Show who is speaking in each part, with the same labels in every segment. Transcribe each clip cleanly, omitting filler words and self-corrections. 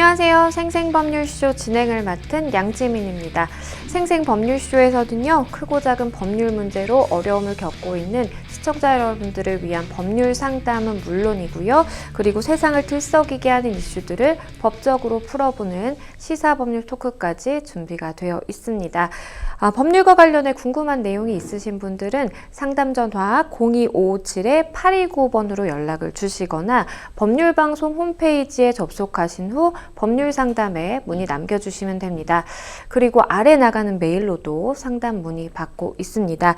Speaker 1: 안녕하세요. 생생법률쇼 진행을 맡은 양지민입니다. 생생법률쇼에서는요, 크고 작은 법률 문제로 어려움을 겪고 있는 시청자 여러분들을 위한 법률 상담은 물론이고요. 그리고 세상을 들썩이게 하는 이슈들을 법적으로 풀어보는 시사법률 토크까지 준비가 되어 있습니다. 법률과 관련해 궁금한 내용이 있으신 분들은 상담 전화 02557-8295번으로 연락을 주시거나 법률방송 홈페이지에 접속하신 후 법률 상담에 문의 남겨주시면 됩니다. 그리고 아래 나가는 메일로도 상담 문의 받고 있습니다.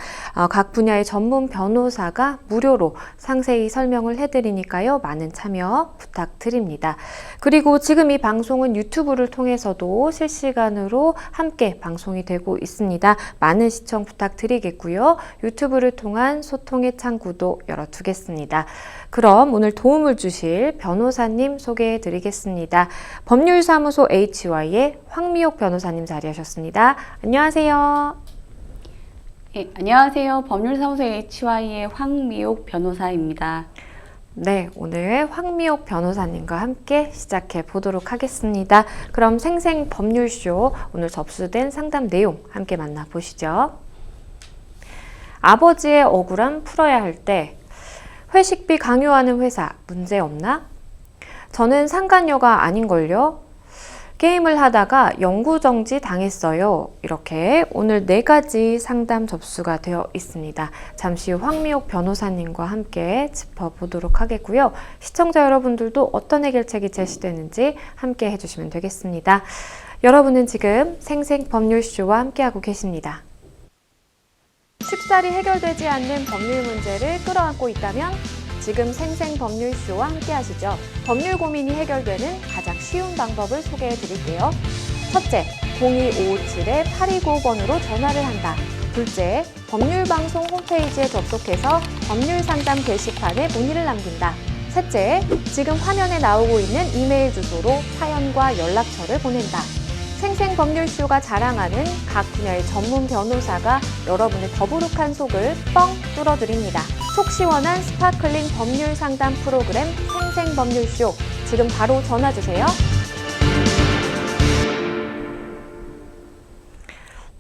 Speaker 1: 각 분야의 전문 변호사가 무료로 상세히 설명을 해드리니까요. 많은 참여 부탁드립니다. 그리고 지금 이 방송은 유튜브를 통해서도 실시간으로 함께 방송이 되고 있습니다. 많은 시청 부탁드리겠고요. 유튜브를 통한 소통의 창구도 열어두겠습니다. 그럼 오늘 도움을 주실 변호사님 소개해 드리겠습니다. 법률사무소 HY의 황미옥 변호사님 자리하셨습니다. 안녕하세요.
Speaker 2: 네, 안녕하세요. 법률사무소 HY의 황미옥 변호사입니다.
Speaker 1: 네, 오늘 황미옥 변호사님과 함께 시작해 보도록 하겠습니다. 그럼 생생법률쇼 오늘 접수된 상담 내용 함께 만나보시죠. 아버지의 억울함 풀어야 할 때 회식비 강요하는 회사 문제 없나? 저는 상간녀가 아닌걸요? 게임을 하다가 영구정지 당했어요. 이렇게 오늘 4가지 상담 접수가 되어 있습니다. 잠시 후 황미옥 변호사님과 함께 짚어보도록 하겠고요. 시청자 여러분들도 어떤 해결책이 제시되는지 함께 해주시면 되겠습니다. 여러분은 지금 생생법률쇼와 함께하고 계십니다. 쉽사리 해결되지 않는 법률 문제를 끌어안고 있다면 지금 생생법률쇼와 함께 하시죠. 법률 고민이 해결되는 가장 쉬운 방법을 소개해 드릴게요. 첫째, 02557-8295번으로 전화를 한다. 둘째, 법률방송 홈페이지에 접속해서 법률상담 게시판에 문의를 남긴다. 셋째, 지금 화면에 나오고 있는 이메일 주소로 사연과 연락처를 보낸다. 생생법률쇼가 자랑하는 각 분야의 전문 변호사가 여러분의 더부룩한 속을 뻥 뚫어드립니다. 속 시원한 스파클링 법률 상담 프로그램 생생법률쇼, 지금 바로 전화주세요.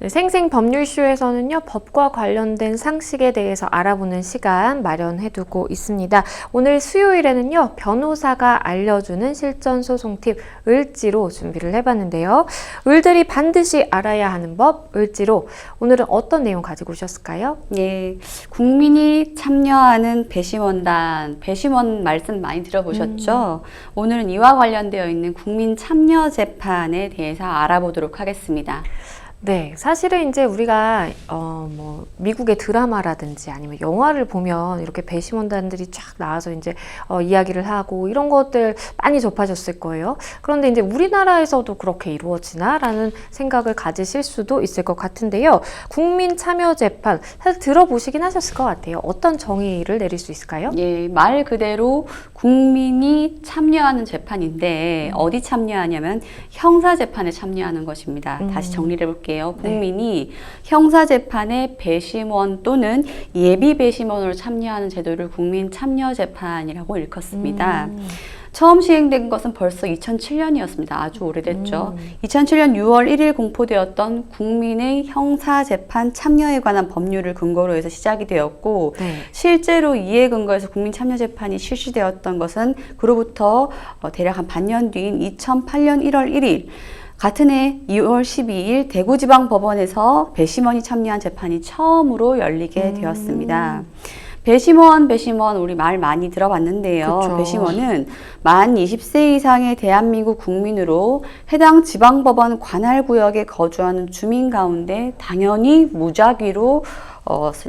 Speaker 1: 네, 생생법률쇼에서는요, 법과 관련된 상식에 대해서 알아보는 시간 마련해두고 있습니다. 오늘 수요일에는요, 변호사가 알려주는 실전소송 팁 을지로 준비를 해봤는데요. 을들이 반드시 알아야 하는 법 을지로, 오늘은 어떤 내용 가지고 오셨을까요?
Speaker 2: 네, 국민이 참여하는 배심원단, 배심원 말씀 많이 들어보셨죠? 오늘은 이와 관련되어 있는 국민 참여 재판에 대해서 알아보도록 하겠습니다.
Speaker 1: 네, 사실은 이제 우리가 미국의 드라마라든지 아니면 영화를 보면 이렇게 배심원단들이 쫙 나와서 이제 이야기를 하고 이런 것들 많이 접하셨을 거예요. 그런데 이제 우리나라에서도 그렇게 이루어지나라는 생각을 가지실 수도 있을 것 같은데요. 국민 참여 재판 사실 들어보시긴 하셨을 것 같아요. 어떤 정의를 내릴 수 있을까요?
Speaker 2: 예, 말 그대로 국민이 참여하는 재판인데 어디 참여하냐면 형사 재판에 참여하는 것입니다. 다시 정리를 해볼게요. 국민이 형사재판의 배심원 또는 예비 배심원으로 참여하는 제도를 국민 참여 재판이라고 일컫습니다. 처음 시행된 것은 벌써 2007년이었습니다. 아주 오래됐죠. 2007년 6월 1일 공포되었던 국민의 형사재판 참여에 관한 법률을 근거로 해서 시작이 되었고, 네. 실제로 이에 근거해서 국민참여재판이 실시되었던 것은 그로부터 대략 한 반년 뒤인 2008년 1월 1일 같은 해 2월 12일 대구지방법원에서 배심원이 참여한 재판이 처음으로 열리게 되었습니다. 배심원 우리 말 많이 들어봤는데요. 그쵸. 배심원은 만 20세 이상의 대한민국 국민으로 해당 지방법원 관할구역에 거주하는 주민 가운데 당연히 무작위로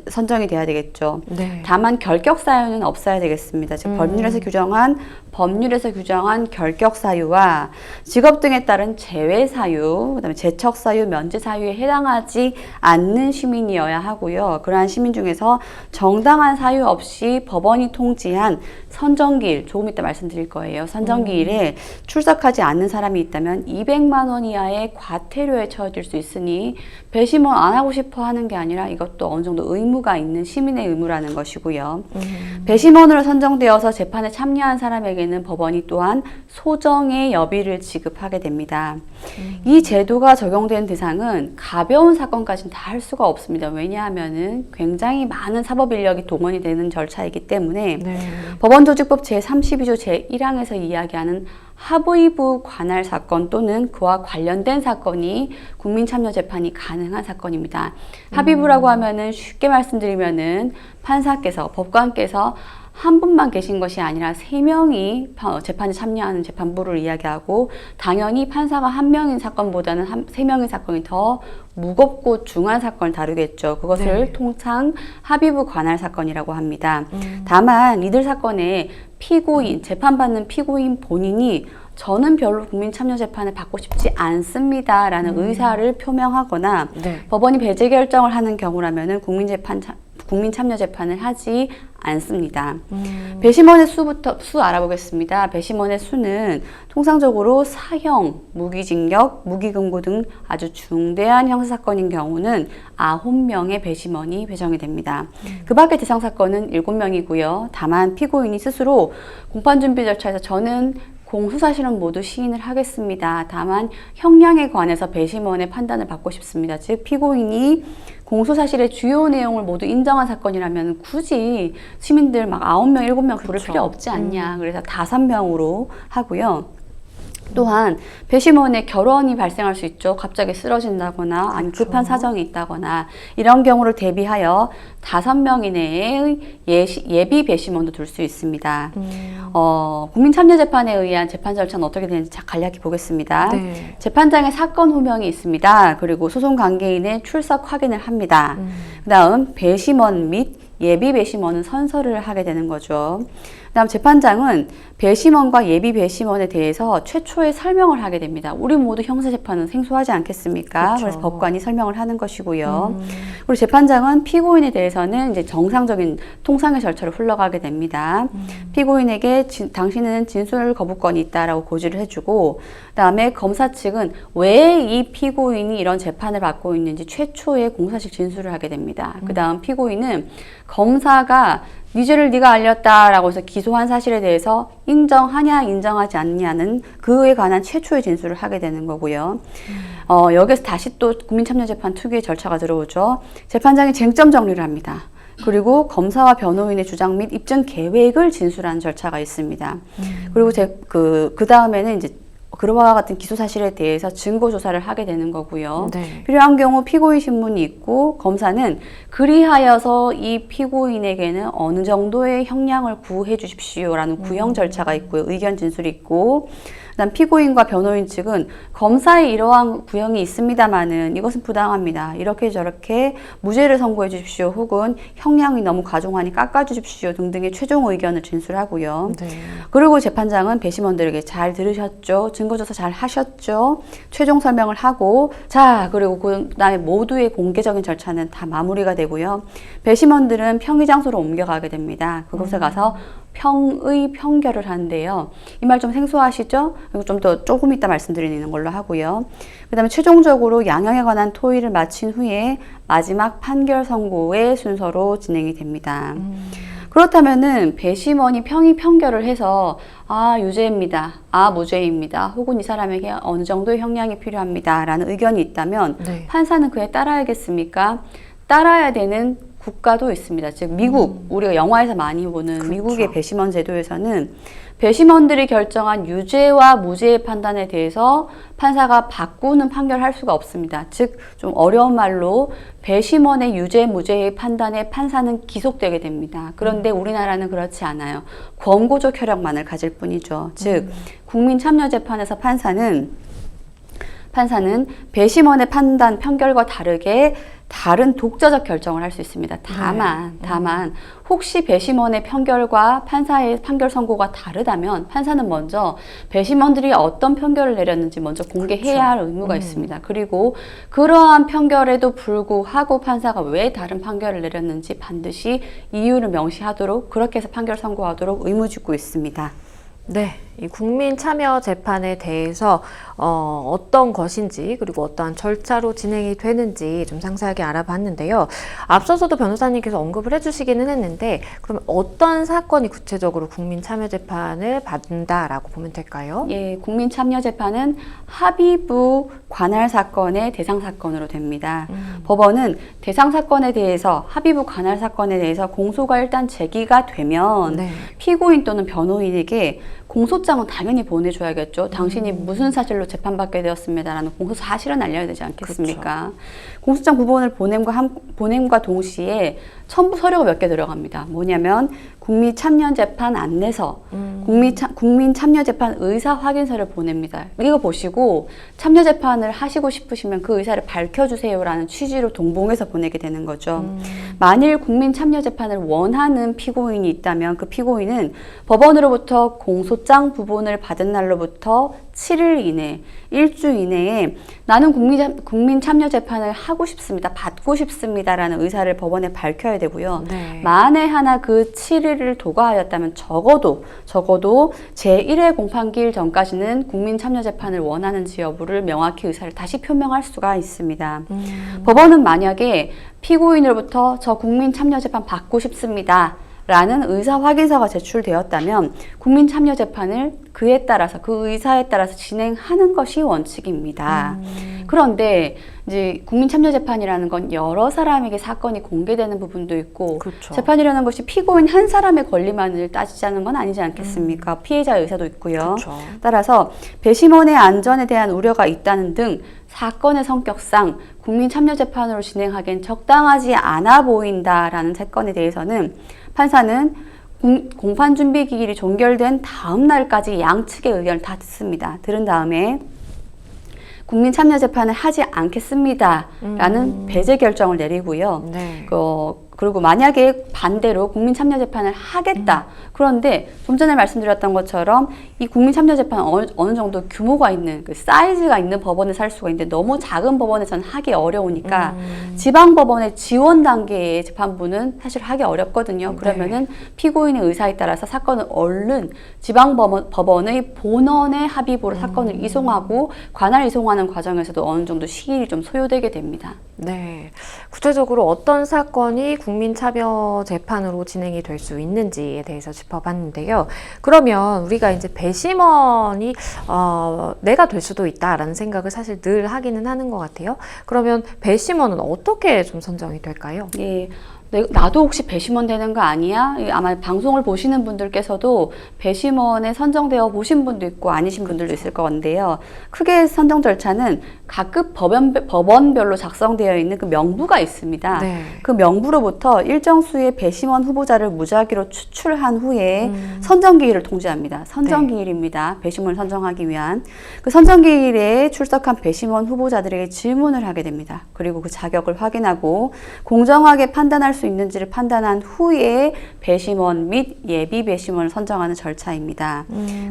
Speaker 2: 선정이 돼야 되겠죠. 네. 다만 결격 사유는 없어야 되겠습니다. 즉 법률에서 규정한 결격 사유와 직업 등에 따른 제외 사유, 그다음에 재척 사유, 면제 사유에 해당하지 않는 시민이어야 하고요. 그러한 시민 중에서 정당한 사유 없이 법원이 통지한 선정기일, 조금 이따 말씀드릴 거예요. 선정기일에 출석하지 않는 사람이 있다면 200만 원 이하의 과태료에 처해질 수 있으니 배심원 안 하고 싶어 하는 게 아니라 이것도 어느 정도 의무가 있는 시민의 의무라는 것이고요. 배심원으로 선정되어서 재판에 참여한 사람에게 재판에게는 법원이 또한 소정의 여비를 지급하게 됩니다. 이 제도가 적용된 대상은 가벼운 사건까지는 다 할 수가 없습니다. 왜냐하면은 굉장히 많은 사법 인력이 동원이 되는 절차이기 때문에
Speaker 1: 네.
Speaker 2: 법원조직법 제32조 제1항에서 이야기하는 합의부 관할 사건 또는 그와 관련된 사건이 국민참여재판이 가능한 사건입니다. 합의부라고 하면은 쉽게 말씀드리면은 판사께서, 법관께서 한 분만 계신 것이 아니라 3명이 재판에 참여하는 재판부를 이야기하고, 당연히 판사가 1명인 사건보다는 3명인 사건이 더 무겁고 중한 사건을 다루겠죠. 그것을
Speaker 1: 네.
Speaker 2: 통상 합의부 관할 사건이라고 합니다. 다만 이들 사건의 피고인, 재판받는 피고인 본인이 저는 별로 국민참여재판을 받고 싶지 않습니다 라는 의사를 표명하거나
Speaker 1: 네.
Speaker 2: 법원이 배제 결정을 하는 경우라면은 국민참여재판을 하지 않습니다. 배심원의 수 알아보겠습니다. 배심원의 수는 통상적으로 사형, 무기징역, 무기금고 등 아주 중대한 형사사건인 경우는 9명의 배심원이 배정이 됩니다. 그 밖의 대상 사건은 7명이고요. 다만 피고인이 스스로 공판준비 절차에서 저는 공수사실은 모두 시인을 하겠습니다. 다만 형량에 관해서 배심원의 판단을 받고 싶습니다. 즉 피고인이 공수사실의 주요 내용을 모두 인정한 사건이라면 굳이 시민들 막 9명, 7명 부를 필요 없지 않냐. 그래서 5명으로 하고요. 또한 배심원의 결원이 발생할 수 있죠. 갑자기 쓰러진다거나 아니면 급한 사정이 있다거나 이런 경우를 대비하여 5명 이내의 예비 배심원도 둘 수 있습니다. 국민참여재판에 의한 재판 절차는 어떻게 되는지 간략히 보겠습니다.
Speaker 1: 네.
Speaker 2: 재판장에 사건 호명이 있습니다. 그리고 소송 관계인의 출석 확인을 합니다. 그 다음 배심원 및 예비 배심원은 선서를 하게 되는 거죠. 그다음 재판장은 배심원과 예비 배심원에 대해서 최초의 설명을 하게 됩니다. 우리 모두 형사재판은 생소하지 않겠습니까?
Speaker 1: 그렇죠.
Speaker 2: 그래서 법관이 설명을 하는 것이고요. 그리고 재판장은 피고인에 대해서는 이제 정상적인 통상의 절차로 흘러가게 됩니다. 피고인에게 당신은 진술 거부권이 있다라고 고지를 해주고, 그다음에 검사 측은 왜 이 피고인이 이런 재판을 받고 있는지 최초의 공사식 진술을 하게 됩니다. 그다음 피고인은 검사가 네 죄를 네가 알렸다라고 해서 기소한 사실에 대해서 인정하냐 인정하지 않냐는 그에 관한 최초의 진술을 하게 되는 거고요. 여기서 다시 또 국민참여재판 특유의 절차가 들어오죠. 재판장이 쟁점 정리를 합니다. 그리고 검사와 변호인의 주장 및 입증 계획을 진술하는 절차가 있습니다. 그리고 그 다음에는 이제 그와 같은 기소 사실에 대해서 증거 조사를 하게 되는 거고요.
Speaker 1: 네.
Speaker 2: 필요한 경우 피고인 신문이 있고, 검사는 그리하여서 이 피고인에게는 어느 정도의 형량을 구해 주십시오라는 구형 절차가 있고요. 의견 진술이 있고, 그다음 피고인과 변호인 측은 검사의 이러한 구형이 있습니다마는 이것은 부당합니다. 이렇게 저렇게 무죄를 선고해 주십시오. 혹은 형량이 너무 과중하니 깎아 주십시오. 등등의 최종 의견을 진술하고요.
Speaker 1: 네.
Speaker 2: 그리고 재판장은 배심원들에게 잘 들으셨죠? 증거조사 잘 하셨죠? 최종 설명을 하고, 자, 그리고 그 다음에 모두의 공개적인 절차는 다 마무리가 되고요. 배심원들은 평의 장소로 옮겨가게 됩니다. 그곳에 가서 평의 평결을 하는데요. 이 말 좀 생소하시죠? 그리고 좀 더 조금 이따 말씀드리는 걸로 하고요. 그 다음에 최종적으로 양형에 관한 토의를 마친 후에 마지막 판결 선고의 순서로 진행이 됩니다. 그렇다면은 배심원이 평의 평결을 해서 유죄입니다, 무죄입니다, 혹은 이 사람에게 어느 정도의 형량이 필요합니다 라는 의견이 있다면
Speaker 1: 네.
Speaker 2: 판사는 그에 따라야겠습니까? 따라야 되는 국가도 있습니다. 즉 미국, 우리가 영화에서 많이 보는
Speaker 1: 그렇죠.
Speaker 2: 미국의 배심원 제도에서는 배심원들이 결정한 유죄와 무죄의 판단에 대해서 판사가 바꾸는 판결을 할 수가 없습니다. 즉 좀 어려운 말로 배심원의 유죄, 무죄의 판단에 판사는 기속되게 됩니다. 그런데 우리나라는 그렇지 않아요. 권고적 효력만을 가질 뿐이죠. 즉 국민참여재판에서 판사는 배심원의 판단, 판결과 다르게 다른 독자적 결정을 할 수 있습니다. 다만 혹시 배심원의 판결과 판사의 판결 선고가 다르다면 판사는 먼저 배심원들이 어떤 판결을 내렸는지 먼저 공개해야 할 의무가 있습니다. 그리고 그러한 판결에도 불구하고 판사가 왜 다른 판결을 내렸는지 반드시 이유를 명시하도록, 그렇게 해서 판결 선고하도록 의무짓고 있습니다.
Speaker 1: 네, 이 국민 참여 재판에 대해서 어떤 것인지 그리고 어떠한 절차로 진행이 되는지 좀 상세하게 알아봤는데요. 앞서서도 변호사님께서 언급을 해주시기는 했는데 그러면 어떤 사건이 구체적으로 국민 참여 재판을 받는다라고 보면 될까요?
Speaker 2: 예, 국민 참여 재판은 합의부 관할 사건의 대상 사건으로 됩니다. 법원은 대상 사건에 대해서 합의부 관할 사건에 대해서 공소가 일단 제기가 되면
Speaker 1: 네.
Speaker 2: 피고인 또는 변호인에게 공소장은 당연히 보내줘야겠죠. 당신이 무슨 사실로 재판받게 되었습니다라는 공소 사실은 알려야 되지 않겠습니까? 공소장 부본을 보냄과 동시에 첨부 서류가 몇 개 들어갑니다. 뭐냐면 국민 참여 재판 안내서, 국민 참여 재판 의사 확인서를 보냅니다. 이거 보시고 참여 재판을 하시고 싶으시면 그 의사를 밝혀주세요라는 취지로 동봉해서 보내게 되는 거죠. 만일 국민 참여 재판을 원하는 피고인이 있다면 그 피고인은 법원으로부터 공소장 부본을 받은 날로부터 7일 이내, 일주 이내에 나는 국민 참여 재판을 하고 싶습니다. 받고 싶습니다라는 의사를 법원에 밝혀야 되고요.
Speaker 1: 네.
Speaker 2: 만에 하나 그 7일을 도과하였다면 적어도 제1회 공판기일 전까지는 국민 참여 재판을 원하는지 여부를 명확히 의사를 다시 표명할 수가 있습니다. 법원은 만약에 피고인으로부터 저 국민 참여 재판 받고 싶습니다. 라는 의사 확인서가 제출되었다면 국민 참여 재판을 그에 따라서 그 의사에 따라서 진행하는 것이 원칙입니다. 그런데 이제 국민 참여 재판이라는 건 여러 사람에게 사건이 공개되는 부분도 있고
Speaker 1: 그렇죠.
Speaker 2: 재판이라는 것이 피고인 한 사람의 권리만을 따지자는 건 아니지 않겠습니까? 피해자의 의사도 있고요.
Speaker 1: 그렇죠.
Speaker 2: 따라서 배심원의 안전에 대한 우려가 있다는 등 사건의 성격상 국민 참여 재판으로 진행하기엔 적당하지 않아 보인다라는 사건에 대해서는 판사는 공판 준비 기일이 종결된 다음 날까지 양측의 의견을 다 듣습니다. 들은 다음에 국민 참여 재판을 하지 않겠습니다라는 배제 결정을 내리고요.
Speaker 1: 네.
Speaker 2: 그리고 만약에 반대로 국민 참여 재판을 하겠다. 그런데 좀 전에 말씀드렸던 것처럼 이 국민 참여 재판 어느 정도 규모가 있는 그 사이즈가 있는 법원에서 할 수가 있는데 너무 작은 법원에서는 하기 어려우니까 지방 법원의 지원 단계의 재판부는 사실 하기 어렵거든요. 그러면은 피고인의 의사에 따라서 사건을 얼른 지방 법원의 본원의 합의부로 사건을 이송하고 관할 이송하는 과정에서도 어느 정도 시일이 좀 소요되게 됩니다.
Speaker 1: 네. 구체적으로 어떤 사건이 국민 참여 재판으로 진행이 될 수 있는지에 대해서 짚어봤는데요. 그러면 우리가 이제 배심원이 내가 될 수도 있다라는 생각을 사실 늘 하기는 하는 것 같아요. 그러면 배심원은 어떻게 좀 선정이 될까요?
Speaker 2: 예. 나도 혹시 배심원 되는 거 아니야? 아마 방송을 보시는 분들께서도 배심원에 선정되어 보신 분도 있고 아니신 분들도 있을 것 같은데요. 크게 선정 절차는 각급 법원별로 작성되어 있는 그 명부가 있습니다.
Speaker 1: 네.
Speaker 2: 그 명부로부터 일정 수의 배심원 후보자를 무작위로 추출한 후에 선정기일을 통지합니다. 선정기일입니다. 배심원을 선정하기 위한. 그 선정기일에 출석한 배심원 후보자들에게 질문을 하게 됩니다. 그리고 그 자격을 확인하고 공정하게 판단할 수 있는지를 판단한 후에 배심원 및 예비 배심원을 선정하는 절차입니다.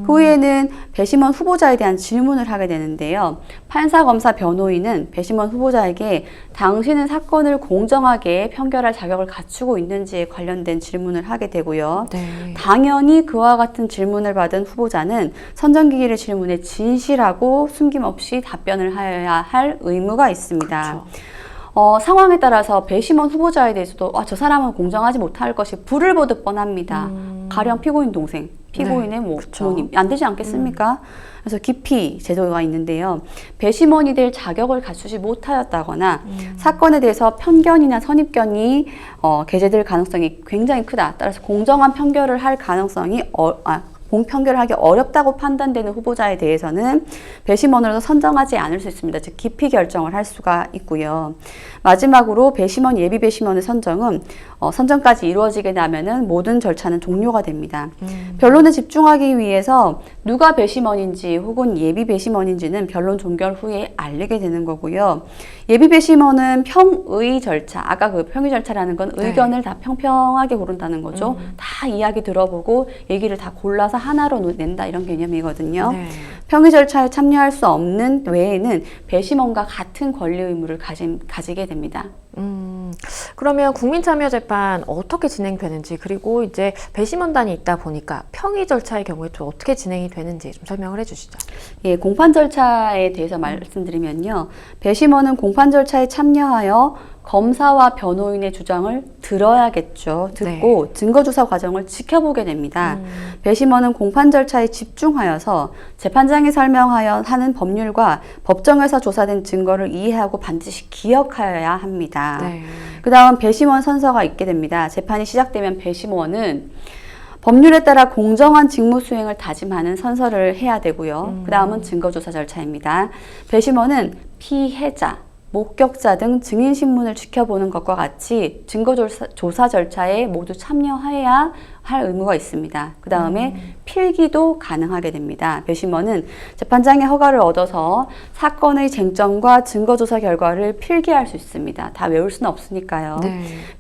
Speaker 2: 그 후에는 배심원 후보자에 대한 질문을 하게 되는데요. 판사, 검사, 변호인은 배심원 후보자에게 당신은 사건을 공정하게 판결할 자격을 갖추고 있는지에 관련된 질문을 하게 되고요.
Speaker 1: 네.
Speaker 2: 당연히 그와 같은 질문을 받은 후보자는 선정기일의 질문에 진실하고 숨김없이 답변을 하여야 할 의무가 있습니다.
Speaker 1: 그렇죠.
Speaker 2: 상황에 따라서 배심원 후보자에 대해서도 저 사람은 공정하지 못할 것이 불을 보듯 뻔합니다. 가령 피고인 동생, 피고인의
Speaker 1: 네, 그렇죠.
Speaker 2: 부모님 안 되지 않겠습니까? 그래서 기피 제도가 있는데요. 배심원이 될 자격을 갖추지 못하였다거나 사건에 대해서 편견이나 선입견이 게재될 가능성이 굉장히 크다. 따라서 공정한 판결을 할 가능성이 공판결을 하기 어렵다고 판단되는 후보자에 대해서는 배심원으로서 선정하지 않을 수 있습니다. 즉 기피 결정을 할 수가 있고요. 마지막으로 배심원, 예비 배심원의 선정은 선정까지 이루어지게 되면은 모든 절차는 종료가 됩니다. 변론에 집중하기 위해서 누가 배심원인지 혹은 예비 배심원인지는 변론 종결 후에 알리게 되는 거고요. 예비 배심원은 평의 절차, 아까 그 평의 절차라는 건 의견을 다 평평하게 고른다는 거죠. 다 이야기 들어보고 얘기를 다 골라서 하나로 낸다 이런 개념이거든요.
Speaker 1: 네.
Speaker 2: 평의 절차에 참여할 수 없는 외에는 배심원과 같은 권리 의무를 가지게 됩니다.
Speaker 1: 그러면 국민참여재판 어떻게 진행되는지, 그리고 이제 배심원단이 있다 보니까 평의 절차의 경우에 또 어떻게 진행이 되는지 좀 설명을 해주시죠.
Speaker 2: 예, 공판 절차에 대해서 말씀드리면요. 배심원은 공판 절차에 참여하여 검사와 변호인의 주장을 들어야겠죠. 듣고 증거조사 과정을 지켜보게 됩니다. 배심원은 공판 절차에 집중하여서 재판장이 설명하여 하는 법률과 법정에서 조사된 증거를 이해하고 반드시 기억하여야 합니다. 그 다음 배심원 선서가 있게 됩니다. 재판이 시작되면 배심원은 법률에 따라 공정한 직무 수행을 다짐하는 선서를 해야 되고요. 그 다음은 증거조사 절차입니다. 배심원은 피해자, 목격자 등 증인 신문을 지켜보는 것과 같이 증거조사 절차에 모두 참여해야 할 의무가 있습니다. 그 다음에 필기도 가능하게 됩니다. 배심원은 재판장의 허가를 얻어서 사건의 쟁점과 증거조사 결과를 필기할 수 있습니다. 다 외울 수는 없으니까요.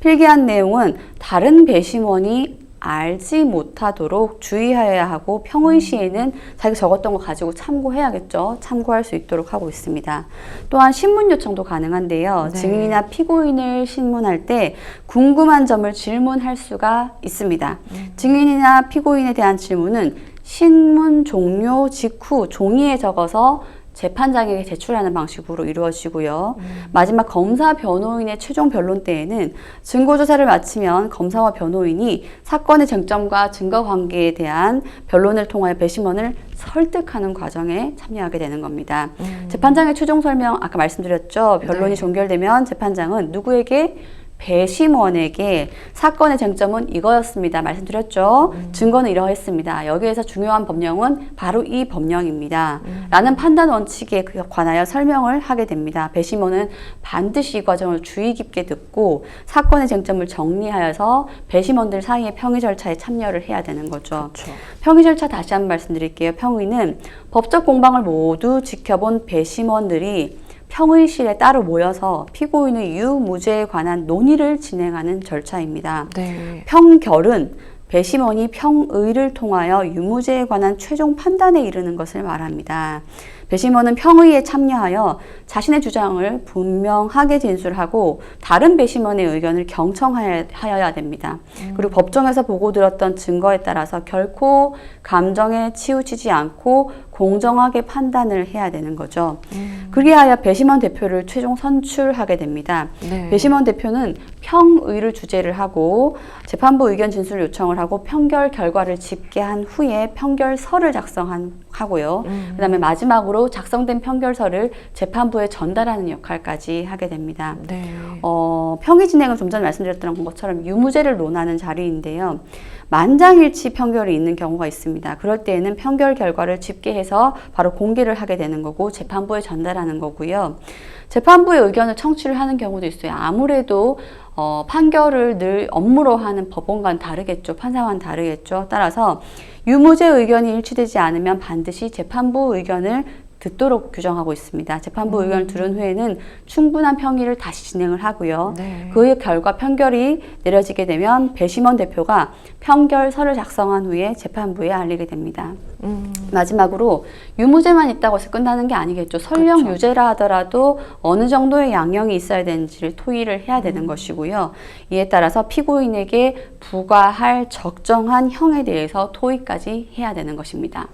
Speaker 2: 필기한 내용은 다른 배심원이 알지 못하도록 주의하여야 하고 평의 시에는 자기가 적었던 거 가지고 참고해야겠죠. 참고할 수 있도록 하고 있습니다. 또한 신문 요청도 가능한데요. 증인이나 피고인을 신문할 때 궁금한 점을 질문할 수가 있습니다. 증인이나 피고인에 대한 질문은 신문 종료 직후 종이에 적어서 재판장에게 제출하는 방식으로 이루어지고요. 마지막 검사 변호인의 최종 변론 때에는 증거조사를 마치면 검사와 변호인이 사건의 쟁점과 증거관계에 대한 변론을 통하여 배심원을 설득하는 과정에 참여하게 되는 겁니다. 재판장의 최종 설명, 아까 말씀드렸죠. 변론이 종결되면 재판장은 누구에게? 배심원에게 사건의 쟁점은 이거였습니다. 말씀드렸죠. 증거는 이러했습니다. 여기에서 중요한 법령은 바로 이 법령입니다. 라는 판단 원칙에 관하여 설명을 하게 됩니다. 배심원은 반드시 이 과정을 주의 깊게 듣고 사건의 쟁점을 정리하여서 배심원들 사이의 평의 절차에 참여를 해야 되는 거죠. 평의 절차 다시 한번 말씀드릴게요. 평의는 법적 공방을 모두 지켜본 배심원들이 평의실에 따로 모여서 피고인의 유무죄에 관한 논의를 진행하는 절차입니다. 평결은 배심원이 평의를 통하여 유무죄에 관한 최종 판단에 이르는 것을 말합니다. 배심원은 평의에 참여하여 자신의 주장을 분명하게 진술하고 다른 배심원의 의견을 경청하여야 됩니다. 그리고 법정에서 보고 들었던 증거에 따라서 결코 감정에 치우치지 않고 공정하게 판단을 해야 되는 거죠. 그리하여 배심원 대표를 최종 선출하게 됩니다. 배심원 대표는 평의를 주재를 하고 재판부 의견 진술 요청을 하고 평결 결과를 집계한 후에 평결서를 작성하고요. 그 다음에 마지막으로 작성된 평결서를 재판부에 전달하는 역할까지 하게 됩니다. 평의 진행은 좀 전에 말씀드렸던 것처럼 유무죄를 논하는 자리인데요. 만장일치 평결이 있는 경우가 있습니다. 그럴 때에는 평결 결과를 집계해서 바로 공개를 하게 되는 거고 재판부에 전달하는 거고요. 재판부의 의견을 청취를 하는 경우도 있어요. 아무래도 판결을 늘 업무로 하는 법원과는 다르겠죠. 판사와는 다르겠죠. 따라서 유무죄 의견이 일치되지 않으면 반드시 재판부 의견을 듣도록 규정하고 있습니다. 재판부 의견을 들은 후에는 충분한 평의를 다시 진행을 하고요. 그의 결과 평결이 내려지게 되면 배심원 대표가 평결서를 작성한 후에 재판부에 알리게 됩니다. 마지막으로 유무죄만 있다고 해서 끝나는 게 아니겠죠. 설령 유죄라 하더라도 어느 정도의 양형이 있어야 되는지를 토의를 해야 되는 것이고요. 이에 따라서 피고인에게 부과할 적정한 형에 대해서 토의까지 해야 되는 것입니다.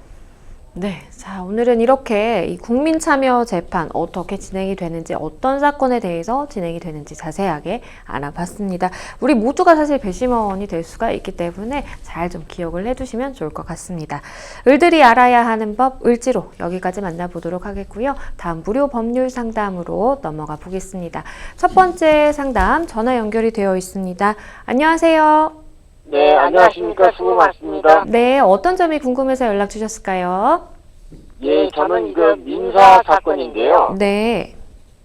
Speaker 1: 자, 오늘은 이렇게 이 국민참여재판 어떻게 진행이 되는지, 어떤 사건에 대해서 진행이 되는지 자세하게 알아봤습니다. 우리 모두가 사실 배심원이 될 수가 있기 때문에 잘 좀 기억을 해두시면 좋을 것 같습니다. 을들이 알아야 하는 법 을지로 여기까지 만나보도록 하겠고요. 다음 무료 법률 상담으로 넘어가 보겠습니다. 첫 번째 상담 전화 연결이 되어 있습니다. 안녕하세요.
Speaker 3: 네, 안녕하십니까. 수고 많습니다.
Speaker 1: 네, 어떤 점이 궁금해서 연락 주셨을까요?
Speaker 3: 예, 저는 이거 민사 사건인데요.
Speaker 1: 네.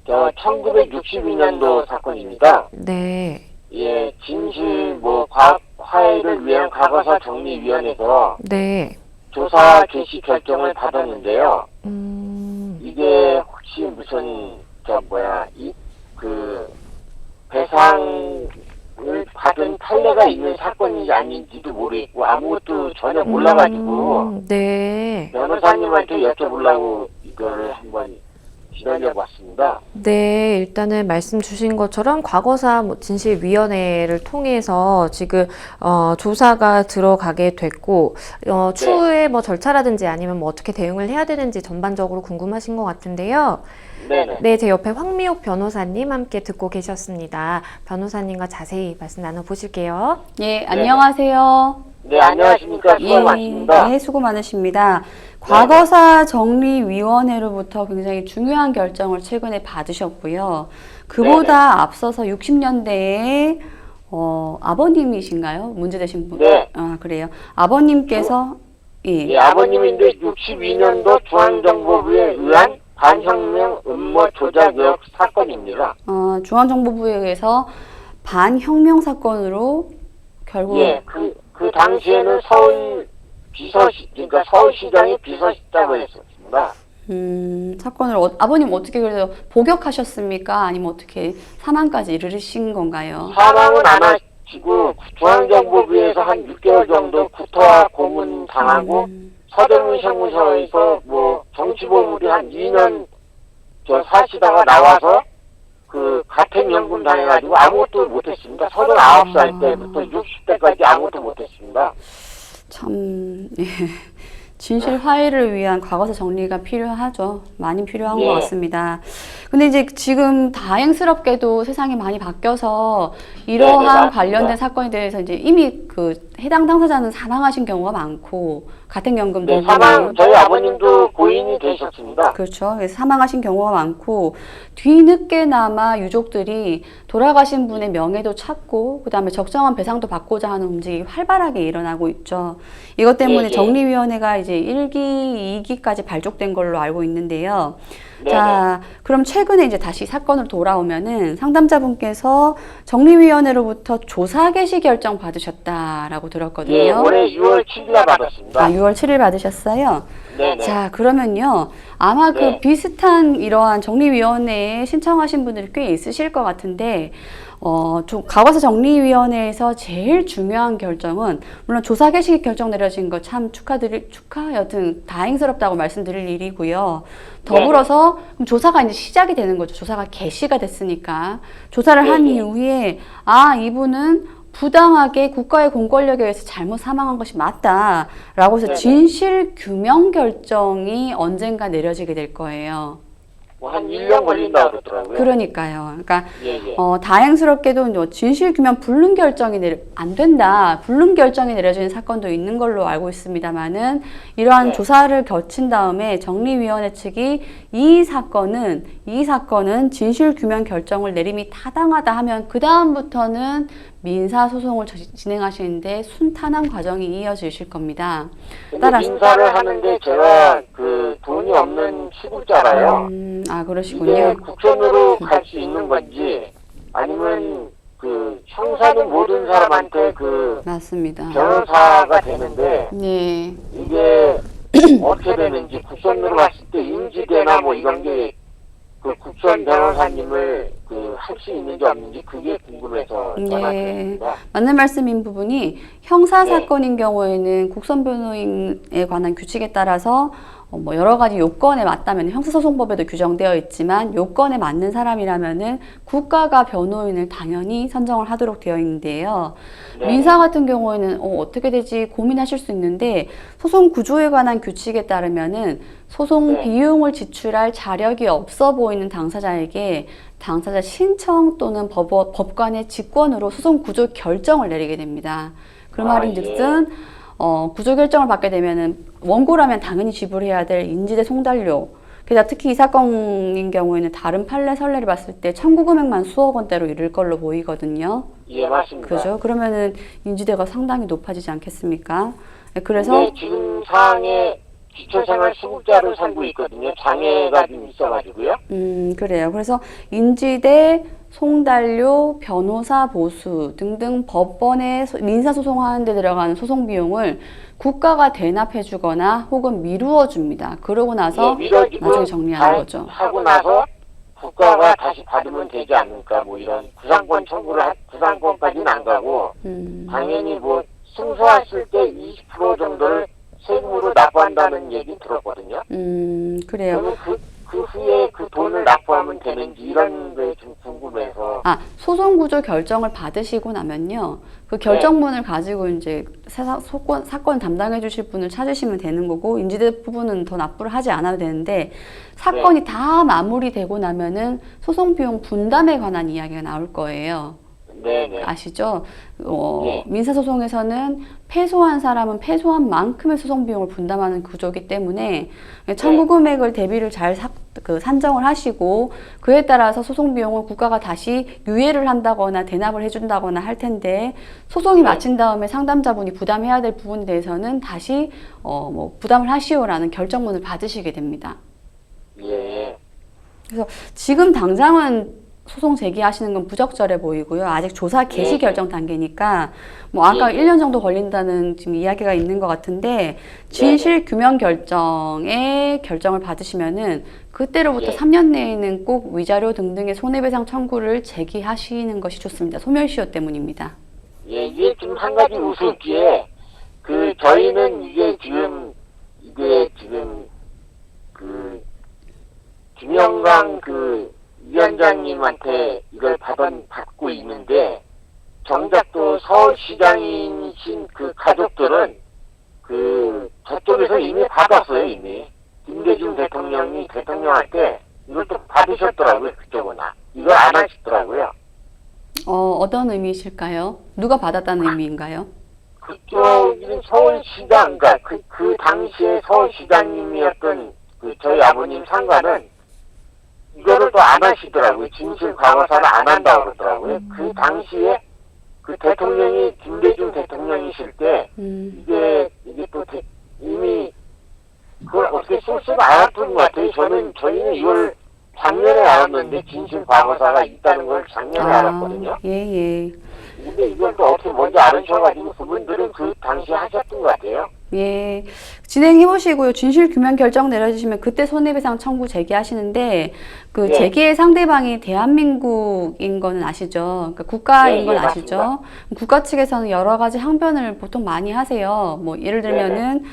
Speaker 3: 1962년도 사건입니다.
Speaker 1: 네.
Speaker 3: 예, 진실 과학 화해를 위한 과거사 정리위원회에서
Speaker 1: 네.
Speaker 3: 조사 개시 결정을 받았는데요. 이게 혹시 무슨 배상을 받은 판례가 있는 사건인지 아닌지도 모르겠고 아무것도 전혀 몰라가지고
Speaker 1: 네.
Speaker 3: 변호사님한테 여쭤보려고 이거를 한번 드리려고 왔습니다.
Speaker 1: 네, 일단은 말씀 주신 것처럼 과거사 진실위원회를 통해서 지금 조사가 들어가게 됐고 추후에 뭐 절차라든지 아니면 뭐 어떻게 대응을 해야 되는지 전반적으로 궁금하신 것 같은데요.
Speaker 3: 네네.
Speaker 1: 네, 제 옆에 황미옥 변호사님 함께 듣고 계셨습니다. 변호사님과 자세히 말씀 나눠보실게요.
Speaker 2: 예, 안녕하세요.
Speaker 3: 네, 안녕하십니까. 수고 많습니다.
Speaker 2: 네, 수고 많으십니다. 과거사 정리위원회로부터 굉장히 중요한 결정을 최근에 받으셨고요. 그보다 앞서서 60년대에 아버님이신가요? 문제되신 분?
Speaker 3: 네.
Speaker 2: 아, 그래요. 아버님께서
Speaker 3: 예, 아버님인데 62년도 중앙정보부에 의한 반혁명 음모 조작 의혹 사건입니다.
Speaker 2: 중앙정보부에 의해서 반혁명 사건으로 결국
Speaker 3: 예, 그 당시에는 그러니까 서울시장이 비서실장을 했었습니다.
Speaker 2: 사건을 아버님 어떻게 그래서 복역하셨습니까? 아니면 어떻게 사망까지 이르신 건가요?
Speaker 3: 사망은 안 하시고 중앙정보부에서 한 6개월 정도 구토와 고문 당하고 서대문 세무서에서 뭐 정치보물이 한 2년 사시다가 나와서 그 가택연금 당해가지고 아무것도 못했습니다. 39살 때부터 60대까지 아무것도 못했습니다.
Speaker 2: 참, 예. 진실 화해를 위한 과거사 정리가 필요하죠. 많이 필요한
Speaker 3: 예.
Speaker 2: 것 같습니다. 근데 이제 지금 다행스럽게도 세상이 많이 바뀌어서 이러한
Speaker 3: 맞습니다.
Speaker 2: 관련된 사건에 대해서 이제 이미 그 해당 당사자는 사망하신 경우가 많고 가택연금도
Speaker 3: 네, 저희 아버님도 고인이 되셨습니다.
Speaker 2: 그렇죠. 그래서 사망하신 경우가 많고 뒤늦게나마 유족들이 돌아가신 분의 명예도 찾고 그다음에 적정한 배상도 받고자 하는 움직임이 활발하게 일어나고 있죠. 이것 때문에
Speaker 3: 예.
Speaker 2: 정리위원회가 이제 1기, 2기까지 발족된 걸로 알고 있는데요.
Speaker 3: 네네.
Speaker 2: 자, 그럼 최근에 이제 다시 사건으로 돌아오면은 상담자분께서 정리위원회로부터 조사 개시 결정 받으셨다라고 들었거든요.
Speaker 3: 예, 올해 6월 7일에 받았습니다.
Speaker 2: 6월 7일 받으셨어요?
Speaker 3: 네네.
Speaker 2: 자, 그러면요. 아마 그
Speaker 3: 네.
Speaker 2: 비슷한 이러한 정리위원회에 신청하신 분들이 꽤 있으실 것 같은데, 과거사 정리위원회에서 제일 중요한 결정은, 물론 조사 개시 결정 내려진 거 참 여튼 다행스럽다고 말씀드릴 일이고요. 더불어서 그럼 조사가 이제 시작이 되는 거죠. 조사가 개시가 됐으니까. 조사를 한
Speaker 3: 네.
Speaker 2: 이후에, 이분은 부당하게 국가의 공권력에 의해서 잘못 사망한 것이 맞다라고 해서
Speaker 3: 네네.
Speaker 2: 진실 규명 결정이 언젠가 내려지게 될 거예요.
Speaker 3: 뭐 한 1년 걸린다고 그러더라고요.
Speaker 2: 그러니까요. 그러니까
Speaker 3: 예.
Speaker 2: 다행스럽게도 이제 진실 규명 불능 결정이 안 된다. 불능 결정이 내려지는 사건도 있는 걸로 알고 있습니다만은 이러한
Speaker 3: 네.
Speaker 2: 조사를 거친 다음에 정리위원회 측이 이 사건은 진실 규명 결정을 내림이 타당하다 하면 그 다음부터는 민사 소송을 진행하시는데 순탄한 과정이 이어지실 겁니다.
Speaker 3: 근데 민사를 하는데 제가 그 돈이 없는 시국자라요.
Speaker 2: 그러시군요.
Speaker 3: 이게 국선으로 갈 수 있는 건지 아니면 그 형사는 모든 사람한테 그
Speaker 2: 맞습니다.
Speaker 3: 변호사가 되는데
Speaker 2: 네.
Speaker 3: 이게 어떻게 되는지 국선으로 갔을 때 인지대나 뭐 이런 게 그 국선 변호사님을 그 할 수 있는지 없는지 그게 궁금해서 전화드렸습니다.
Speaker 2: 맞는 말씀인 부분이 형사 사건인 경우에는 국선 변호인에 관한 규칙에 따라서 뭐 여러 가지 요건에 맞다면 형사소송법에도 규정되어 있지만 요건에 맞는 사람이라면은 국가가 변호인을 당연히 선정을 하도록 되어 있는데요.
Speaker 3: 네.
Speaker 2: 민사 같은 경우에는 어떻게 되지 고민하실 수 있는데 소송 구조에 관한 규칙에 따르면은 소송
Speaker 3: 네.
Speaker 2: 비용을 지출할 자력이 없어 보이는 당사자에게 당사자 신청 또는 법관의 직권으로 소송 구조 결정을 내리게 됩니다. 그 말인즉슨 구조 결정을 받게 되면은 원고라면 당연히 지불해야 될 인지대 송달료, 게다가 특히 이 사건인 경우에는 다른 판례 선례를 봤을 때 청구 금액만 수억 원대로 이를 걸로 보이거든요.
Speaker 3: 예, 맞습니다.
Speaker 2: 그죠? 그러면은 인지대가 상당히 높아지지 않겠습니까? 그래서
Speaker 3: 네, 지금 상황에 기초생활 수급자로 살고 있거든요. 장애가 좀 있어가지고요.
Speaker 2: 그래요. 그래서 인지대, 송달료, 변호사 보수 등등 법원에 민사소송하는 데 들어가는 소송 비용을 국가가 대납해주거나 혹은 미루어줍니다. 그러고 나서 나중에 정리하는 거죠.
Speaker 3: 하고 나서 국가가 다시 받으면 되지 않을까 뭐 이런 구상권 청구를 구상권까지는 안 가고 당연히 뭐 승소했을 때 20% 정도를 세금으로 납부한다는 얘기 들었거든요.
Speaker 2: 그래요.
Speaker 3: 그러면 그 후에 그 돈을 납부하면 되는지 이런 게 좀 궁금해서.
Speaker 2: 소송 구조 결정을 받으시고 나면요. 그 결정문을 가지고 이제 사건 담당해 주실 분을 찾으시면 되는 거고, 인지대 부분은 더 납부를 하지 않아도 되는데, 사건이 다 마무리되고 나면은 소송 비용 분담에 관한 이야기가 나올 거예요.
Speaker 3: 네네.
Speaker 2: 아시죠?
Speaker 3: 네.
Speaker 2: 민사소송에서는 패소한 사람은 패소한 만큼의 소송 비용을 분담하는 구조이기 때문에 청구 금액을 대비를 잘 산정을 하시고, 그에 따라서 소송 비용을 국가가 다시 유예를 한다거나 대납을 해준다거나 할 텐데, 소송이 마친 다음에 상담자분이 부담해야 될 부분에 대해서는 다시 부담을 하시오라는 결정문을 받으시게 됩니다.
Speaker 3: 예.
Speaker 2: 그래서 지금 당장은 소송 제기하시는 건 부적절해 보이고요. 아직 조사 개시 결정 단계니까 아까 1년 정도 걸린다는 지금 이야기가 있는 것 같은데, 진실 규명 결정에 결정을 받으시면은 그때로부터 3년 내에는 꼭 위자료 등등의 손해배상 청구를 제기하시는 것이 좋습니다. 소멸시효 때문입니다.
Speaker 3: 예, 이게 좀 한 가지 우습기에 저희는 이게 지금 김영광 위원장님한테 이걸 받고 있는데, 정작 또 서울시장이신 그 가족들은 저쪽에서 이미 받았어요, 이미. 김대중 대통령이 대통령한테 이걸 또 받으셨더라고요, 그쪽은. 이걸 안 하시더라고요.
Speaker 2: 어떤 의미이실까요? 누가 받았다는 의미인가요?
Speaker 3: 그쪽은 서울시장, 그러니까 그 당시에 서울시장님이었던 저희 아버님 상가는 이거를 또 안 하시더라고요. 진실 과거사를 안 한다고 그러더라고요. 그 당시에 그 대통령이 김대중 대통령이실 때 이게 또 이미 그걸 어떻게 소스를 알았던 것 같아요. 저희는 이걸 작년에 알았는데, 진실 과거사가 있다는 걸 작년에 알았거든요.
Speaker 2: 예.
Speaker 3: 근데 이걸 또 어떻게 먼저 알으셔가지고 그분들은 그 당시에 하셨던 것 같아요.
Speaker 2: 예, 진행해 보시고요. 진실 규명 결정 내려주시면 그때 손해배상 청구 제기하시는데, 그 제기의 상대방이 대한민국인 거는 아시죠? 그러니까 국가인 건 아시죠?
Speaker 3: 맞습니다.
Speaker 2: 국가 측에서는 여러 가지 항변을 보통 많이 하세요. 예를 들면은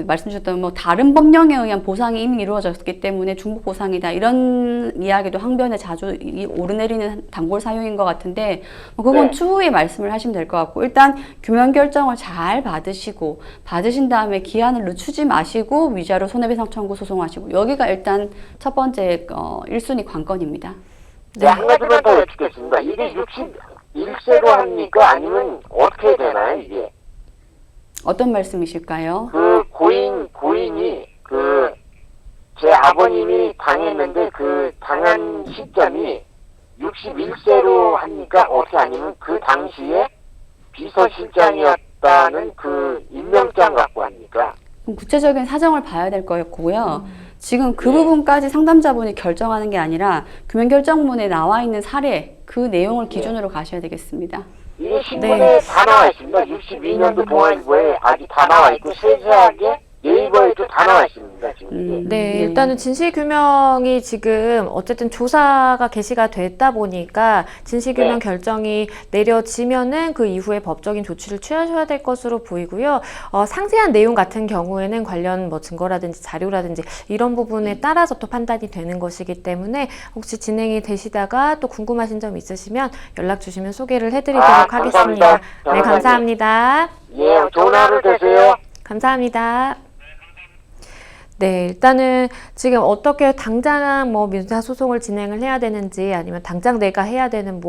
Speaker 2: 말씀 주셨던 다른 법령에 의한 보상이 이미 이루어졌기 때문에 중복 보상이다, 이런 이야기도 항변에 자주 오르내리는 단골 사유인 것 같은데, 그건 추후에 말씀을 하시면 될 것 같고, 일단 규명 결정을 잘 받으신 다음에 기한을 늦추지 마시고 위자료 손해배상 청구 소송하시고, 여기가 일단 첫 번째 1순위 관건입니다.
Speaker 3: 네, 한 가지만 더 여쭙겠습니다. 이게 61세로 합니까? 아니면 어떻게 되나요, 이게?
Speaker 2: 어떤 말씀이실까요?
Speaker 3: 고인이 제 아버님이 당했는데 그 당한 시점이 61세로 합니까? 어떻게, 아니면 그 당시에 비서실장이었다는 그 임명장 갖고 합니까?
Speaker 2: 그럼 구체적인 사정을 봐야 될 거였고요. 지금 그 부분까지 상담자분이 결정하는 게 아니라 규명결정문에 나와 있는 사례, 그 내용을 기준으로 가셔야 되겠습니다.
Speaker 3: 이게 신문에 다 나와 있습니다. 62년도 동아일보에 아직 다 나와 있고, 세세하게 네이버에도 다 나와 있습니다, 지금 이게.
Speaker 1: 네, 일단은 진실규명이 지금 어쨌든 조사가 개시가 됐다 보니까 진실규명 결정이 내려지면은 그 이후에 법적인 조치를 취하셔야 될 것으로 보이고요. 상세한 내용 같은 경우에는 관련 증거라든지 자료라든지 이런 부분에 따라서 또 판단이 되는 것이기 때문에, 혹시 진행이 되시다가 또 궁금하신 점 있으시면 연락 주시면 소개를 해드리도록 하겠습니다.
Speaker 3: 감사합니다.
Speaker 1: 네, 감사합니다.
Speaker 3: 예, 좋은 하루 되세요.
Speaker 1: 감사합니다. 네, 일단은 지금 어떻게 당장 민사소송을 진행을 해야 되는지, 아니면 당장 내가 해야 되는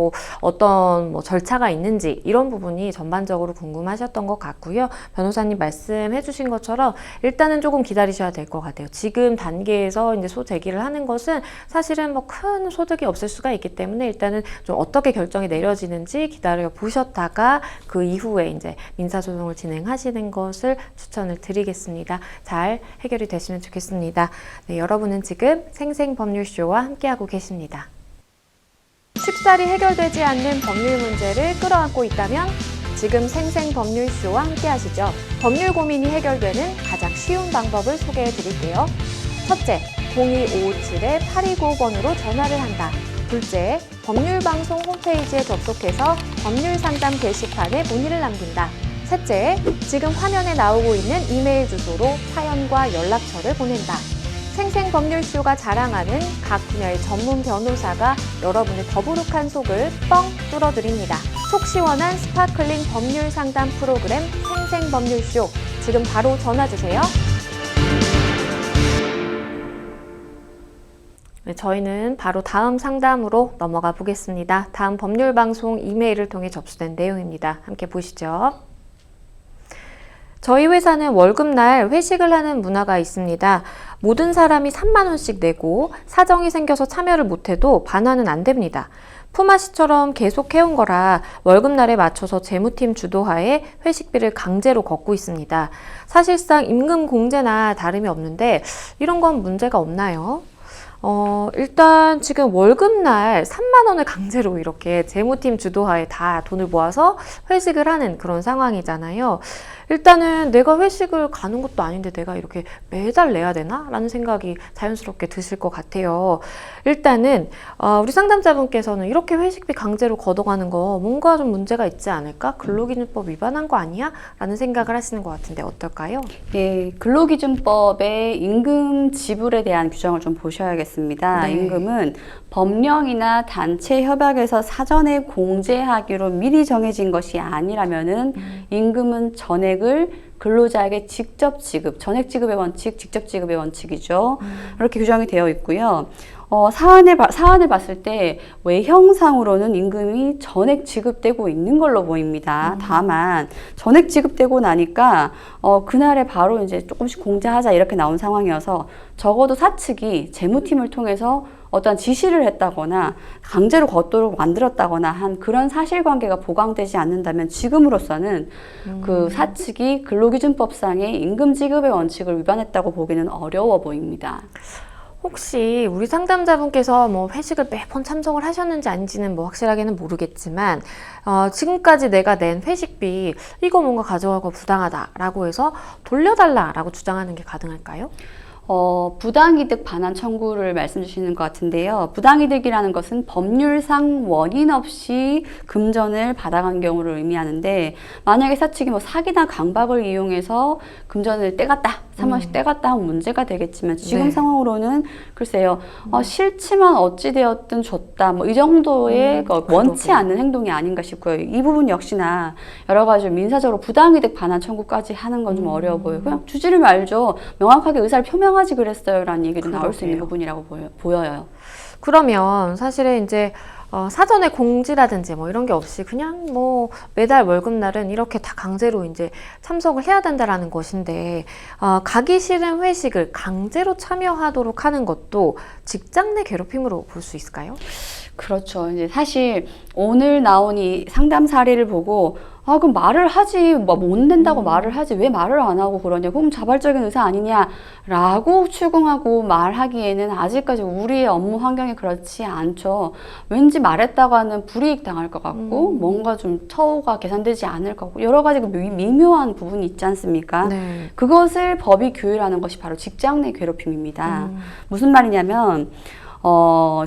Speaker 1: 어떤 절차가 있는지, 이런 부분이 전반적으로 궁금하셨던 것 같고요. 변호사님 말씀해 주신 것처럼 일단은 조금 기다리셔야 될 것 같아요. 지금 단계에서 이제 소제기를 하는 것은 사실은 큰 소득이 없을 수가 있기 때문에, 일단은 좀 어떻게 결정이 내려지는지 기다려 보셨다가 그 이후에 이제 민사소송을 진행하시는 것을 추천을 드리겠습니다. 잘 해결이 되시면 좋겠습니다. 네, 여러분은 지금 생생법률쇼와 함께하고 계십니다. 쉽사리 해결되지 않는 법률 문제를 끌어안고 있다면 지금 생생법률쇼와 함께하시죠. 법률 고민이 해결되는 가장 쉬운 방법을 소개해 드릴게요. 첫째, 02557-8295번으로 전화를 한다. 둘째, 법률방송 홈페이지에 접속해서 법률상담 게시판에 문의를 남긴다. 셋째, 지금 화면에 나오고 있는 이메일 주소로 사연과 연락처를 보낸다. 생생법률쇼가 자랑하는 각 분야의 전문 변호사가 여러분의 더부룩한 속을 뻥 뚫어드립니다. 속 시원한 스파클링 법률 상담 프로그램 생생법률쇼. 지금 바로 전화주세요. 네, 저희는 바로 다음 상담으로 넘어가 보겠습니다. 다음 법률방송 이메일을 통해 접수된 내용입니다. 함께 보시죠. 저희 회사는 월급날 회식을 하는 문화가 있습니다. 모든 사람이 3만 원씩 내고 사정이 생겨서 참여를 못해도 반환은 안 됩니다. 품앗이처럼 계속 해온 거라 월급날에 맞춰서 재무팀 주도하에 회식비를 강제로 걷고 있습니다. 사실상 임금 공제나 다름이 없는데 이런 건 문제가 없나요? 일단 지금 월급날 3만 원을 강제로 이렇게 재무팀 주도하에 다 돈을 모아서 회식을 하는 그런 상황이잖아요. 일단은 내가 회식을 가는 것도 아닌데 내가 이렇게 매달 내야 되나? 라는 생각이 자연스럽게 드실 것 같아요. 일단은 우리 상담자분께서는 이렇게 회식비 강제로 걷어가는 거 뭔가 좀 문제가 있지 않을까? 근로기준법 위반한 거 아니야? 라는 생각을 하시는 것 같은데 어떨까요?
Speaker 2: 네, 근로기준법의 임금 지불에 대한 규정을 좀 보셔야겠습니다.
Speaker 1: 네.
Speaker 2: 임금은 법령이나 단체 협약에서 사전에 공제하기로 미리 정해진 것이 아니라면은 임금은 전액을 근로자에게 직접 지급, 전액 지급의 원칙, 직접 지급의 원칙이죠. 이렇게 규정이 되어 있고요. 사안을 봤을 때 외형상으로는 임금이 전액 지급되고 있는 걸로 보입니다. 다만 전액 지급되고 나니까 그날에 바로 이제 조금씩 공제하자 이렇게 나온 상황이어서 적어도 사측이 재무팀을 통해서 어떤 지시를 했다거나 강제로 걷도록 만들었다거나 한 그런 사실관계가 보강되지 않는다면 지금으로서는 그 사측이 근로기준법상의 임금 지급의 원칙을 위반했다고 보기는 어려워 보입니다.
Speaker 1: 혹시 우리 상담자분께서 뭐 회식을 매번 참석을 하셨는지 아닌지는 뭐 확실하게는 모르겠지만 지금까지 내가 낸 회식비 이거 뭔가 가져가고 부당하다라고 해서 돌려달라라고 주장하는 게 가능할까요?
Speaker 2: 부당이득 반환 청구를 말씀 주시는 것 같은데요. 부당이득이라는 것은 법률상 원인 없이 금전을 받아간 경우를 의미하는데 만약에 사측이 뭐 사기나 강박을 이용해서 금전을 떼갔다, 3원씩 떼갔다 하면 문제가 되겠지만 지금
Speaker 1: 네.
Speaker 2: 상황으로는 글쎄요, 싫지만 어찌되었든 줬다, 뭐 이 정도의 원치
Speaker 1: 그러게요.
Speaker 2: 않는 행동이 아닌가 싶고요. 이 부분 역시나 여러 가지 민사적으로 부당이득 반환 청구까지 하는 건 좀 어려워 보여요. 그냥 주지를 말죠. 명확하게 의사를 표명하지 그랬어요 라는 얘기도 나올 수 있는
Speaker 1: 그러게요.
Speaker 2: 부분이라고 보여요.
Speaker 1: 그러면 사실은 이제 사전에 공지라든지 뭐 이런 게 없이 그냥 뭐 매달 월급날은 이렇게 다 강제로 이제 참석을 해야 된다라는 것인데 가기 싫은 회식을 강제로 참여하도록 하는 것도 직장 내 괴롭힘으로 볼 수 있을까요?
Speaker 2: 그렇죠. 이제 사실 오늘 나온 이 상담 사례를 보고 그럼 말을 하지, 뭐 못 낸다고 말을 하지, 왜 말을 안 하고 그러냐, 그럼 자발적인 의사 아니냐라고 추궁하고 말하기에는 아직까지 우리의 업무 환경이 그렇지 않죠. 왠지 말했다가는 불이익 당할 것 같고, 뭔가 좀 처우가 개선되지 않을 것 같고, 여러 가지 미묘한 부분이 있지 않습니까?
Speaker 1: 네.
Speaker 2: 그것을 법이 규율하는 것이 바로 직장 내 괴롭힘입니다. 무슨 말이냐면,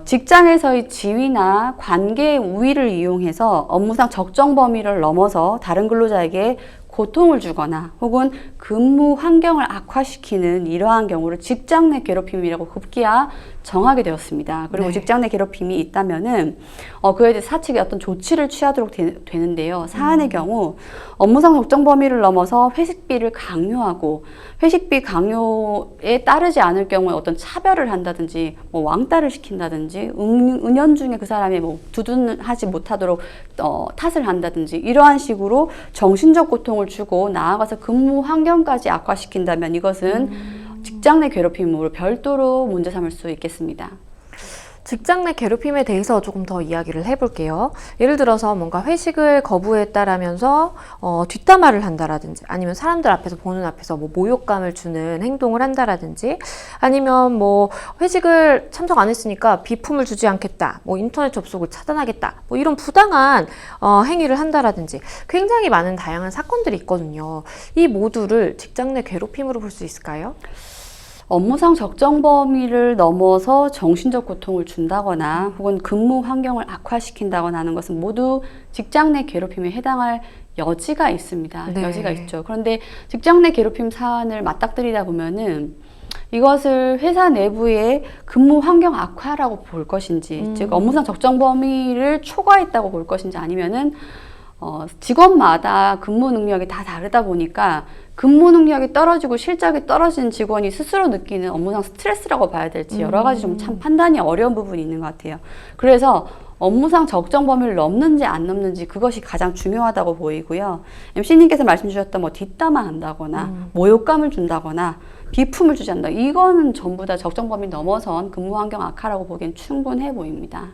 Speaker 2: 직장에서의 지위나 관계의 우위를 이용해서 업무상 적정 범위를 넘어서 다른 근로자에게 고통을 주거나 혹은 근무 환경을 악화시키는 이러한 경우를 직장 내 괴롭힘이라고 급기야 정하게 되었습니다. 그리고
Speaker 1: 네.
Speaker 2: 직장 내 괴롭힘이 있다면은 그에 대해 사측이 어떤 조치를 취하도록 되는데요. 사안의 경우 업무상 적정 범위를 넘어서 회식비를 강요하고 회식비 강요에 따르지 않을 경우에 어떤 차별을 한다든지 뭐 왕따를 시킨다든지 은연중에 그 사람이 뭐 두둔하지 못하도록 탓을 한다든지 이러한 식으로 정신적 고통을 주고 나아가서 근무 환경까지 악화시킨다면 이것은 직장 내 괴롭힘으로 별도로 문제 삼을 수 있겠습니다.
Speaker 1: 직장 내 괴롭힘에 대해서 조금 더 이야기를 해볼게요. 예를 들어서 뭔가 회식을 거부했다라면서 뒷담화를 한다라든지 아니면 사람들 앞에서 보는 앞에서 뭐 모욕감을 주는 행동을 한다라든지 아니면 뭐 회식을 참석 안 했으니까 비품을 주지 않겠다, 뭐 인터넷 접속을 차단하겠다, 뭐 이런 부당한 행위를 한다라든지 굉장히 많은 다양한 사건들이 있거든요. 이 모두를 직장 내 괴롭힘으로 볼 수 있을까요?
Speaker 2: 업무상 적정 범위를 넘어서 정신적 고통을 준다거나 혹은 근무 환경을 악화시킨다거나 하는 것은 모두 직장 내 괴롭힘에 해당할 여지가 있습니다.
Speaker 1: 네.
Speaker 2: 여지가 있죠. 그런데 직장 내 괴롭힘 사안을 맞닥뜨리다 보면은 이것을 회사 내부의 근무 환경 악화라고 볼 것인지, 즉 업무상 적정 범위를 초과했다고 볼 것인지, 아니면은 직원마다 근무 능력이 다 다르다 보니까 근무 능력이 떨어지고 실적이 떨어진 직원이 스스로 느끼는 업무상 스트레스라고 봐야 될지 여러 가지 좀 참 판단이 어려운 부분이 있는 것 같아요. 그래서 업무상 적정 범위를 넘는지 안 넘는지 그것이 가장 중요하다고 보이고요. MC님께서 말씀 주셨던 뭐 뒷담화 한다거나 모욕감을 준다거나 비품을 주지 않는다. 이거는 전부 다 적정 범위 넘어선 근무 환경 악화라고 보기엔 충분해 보입니다.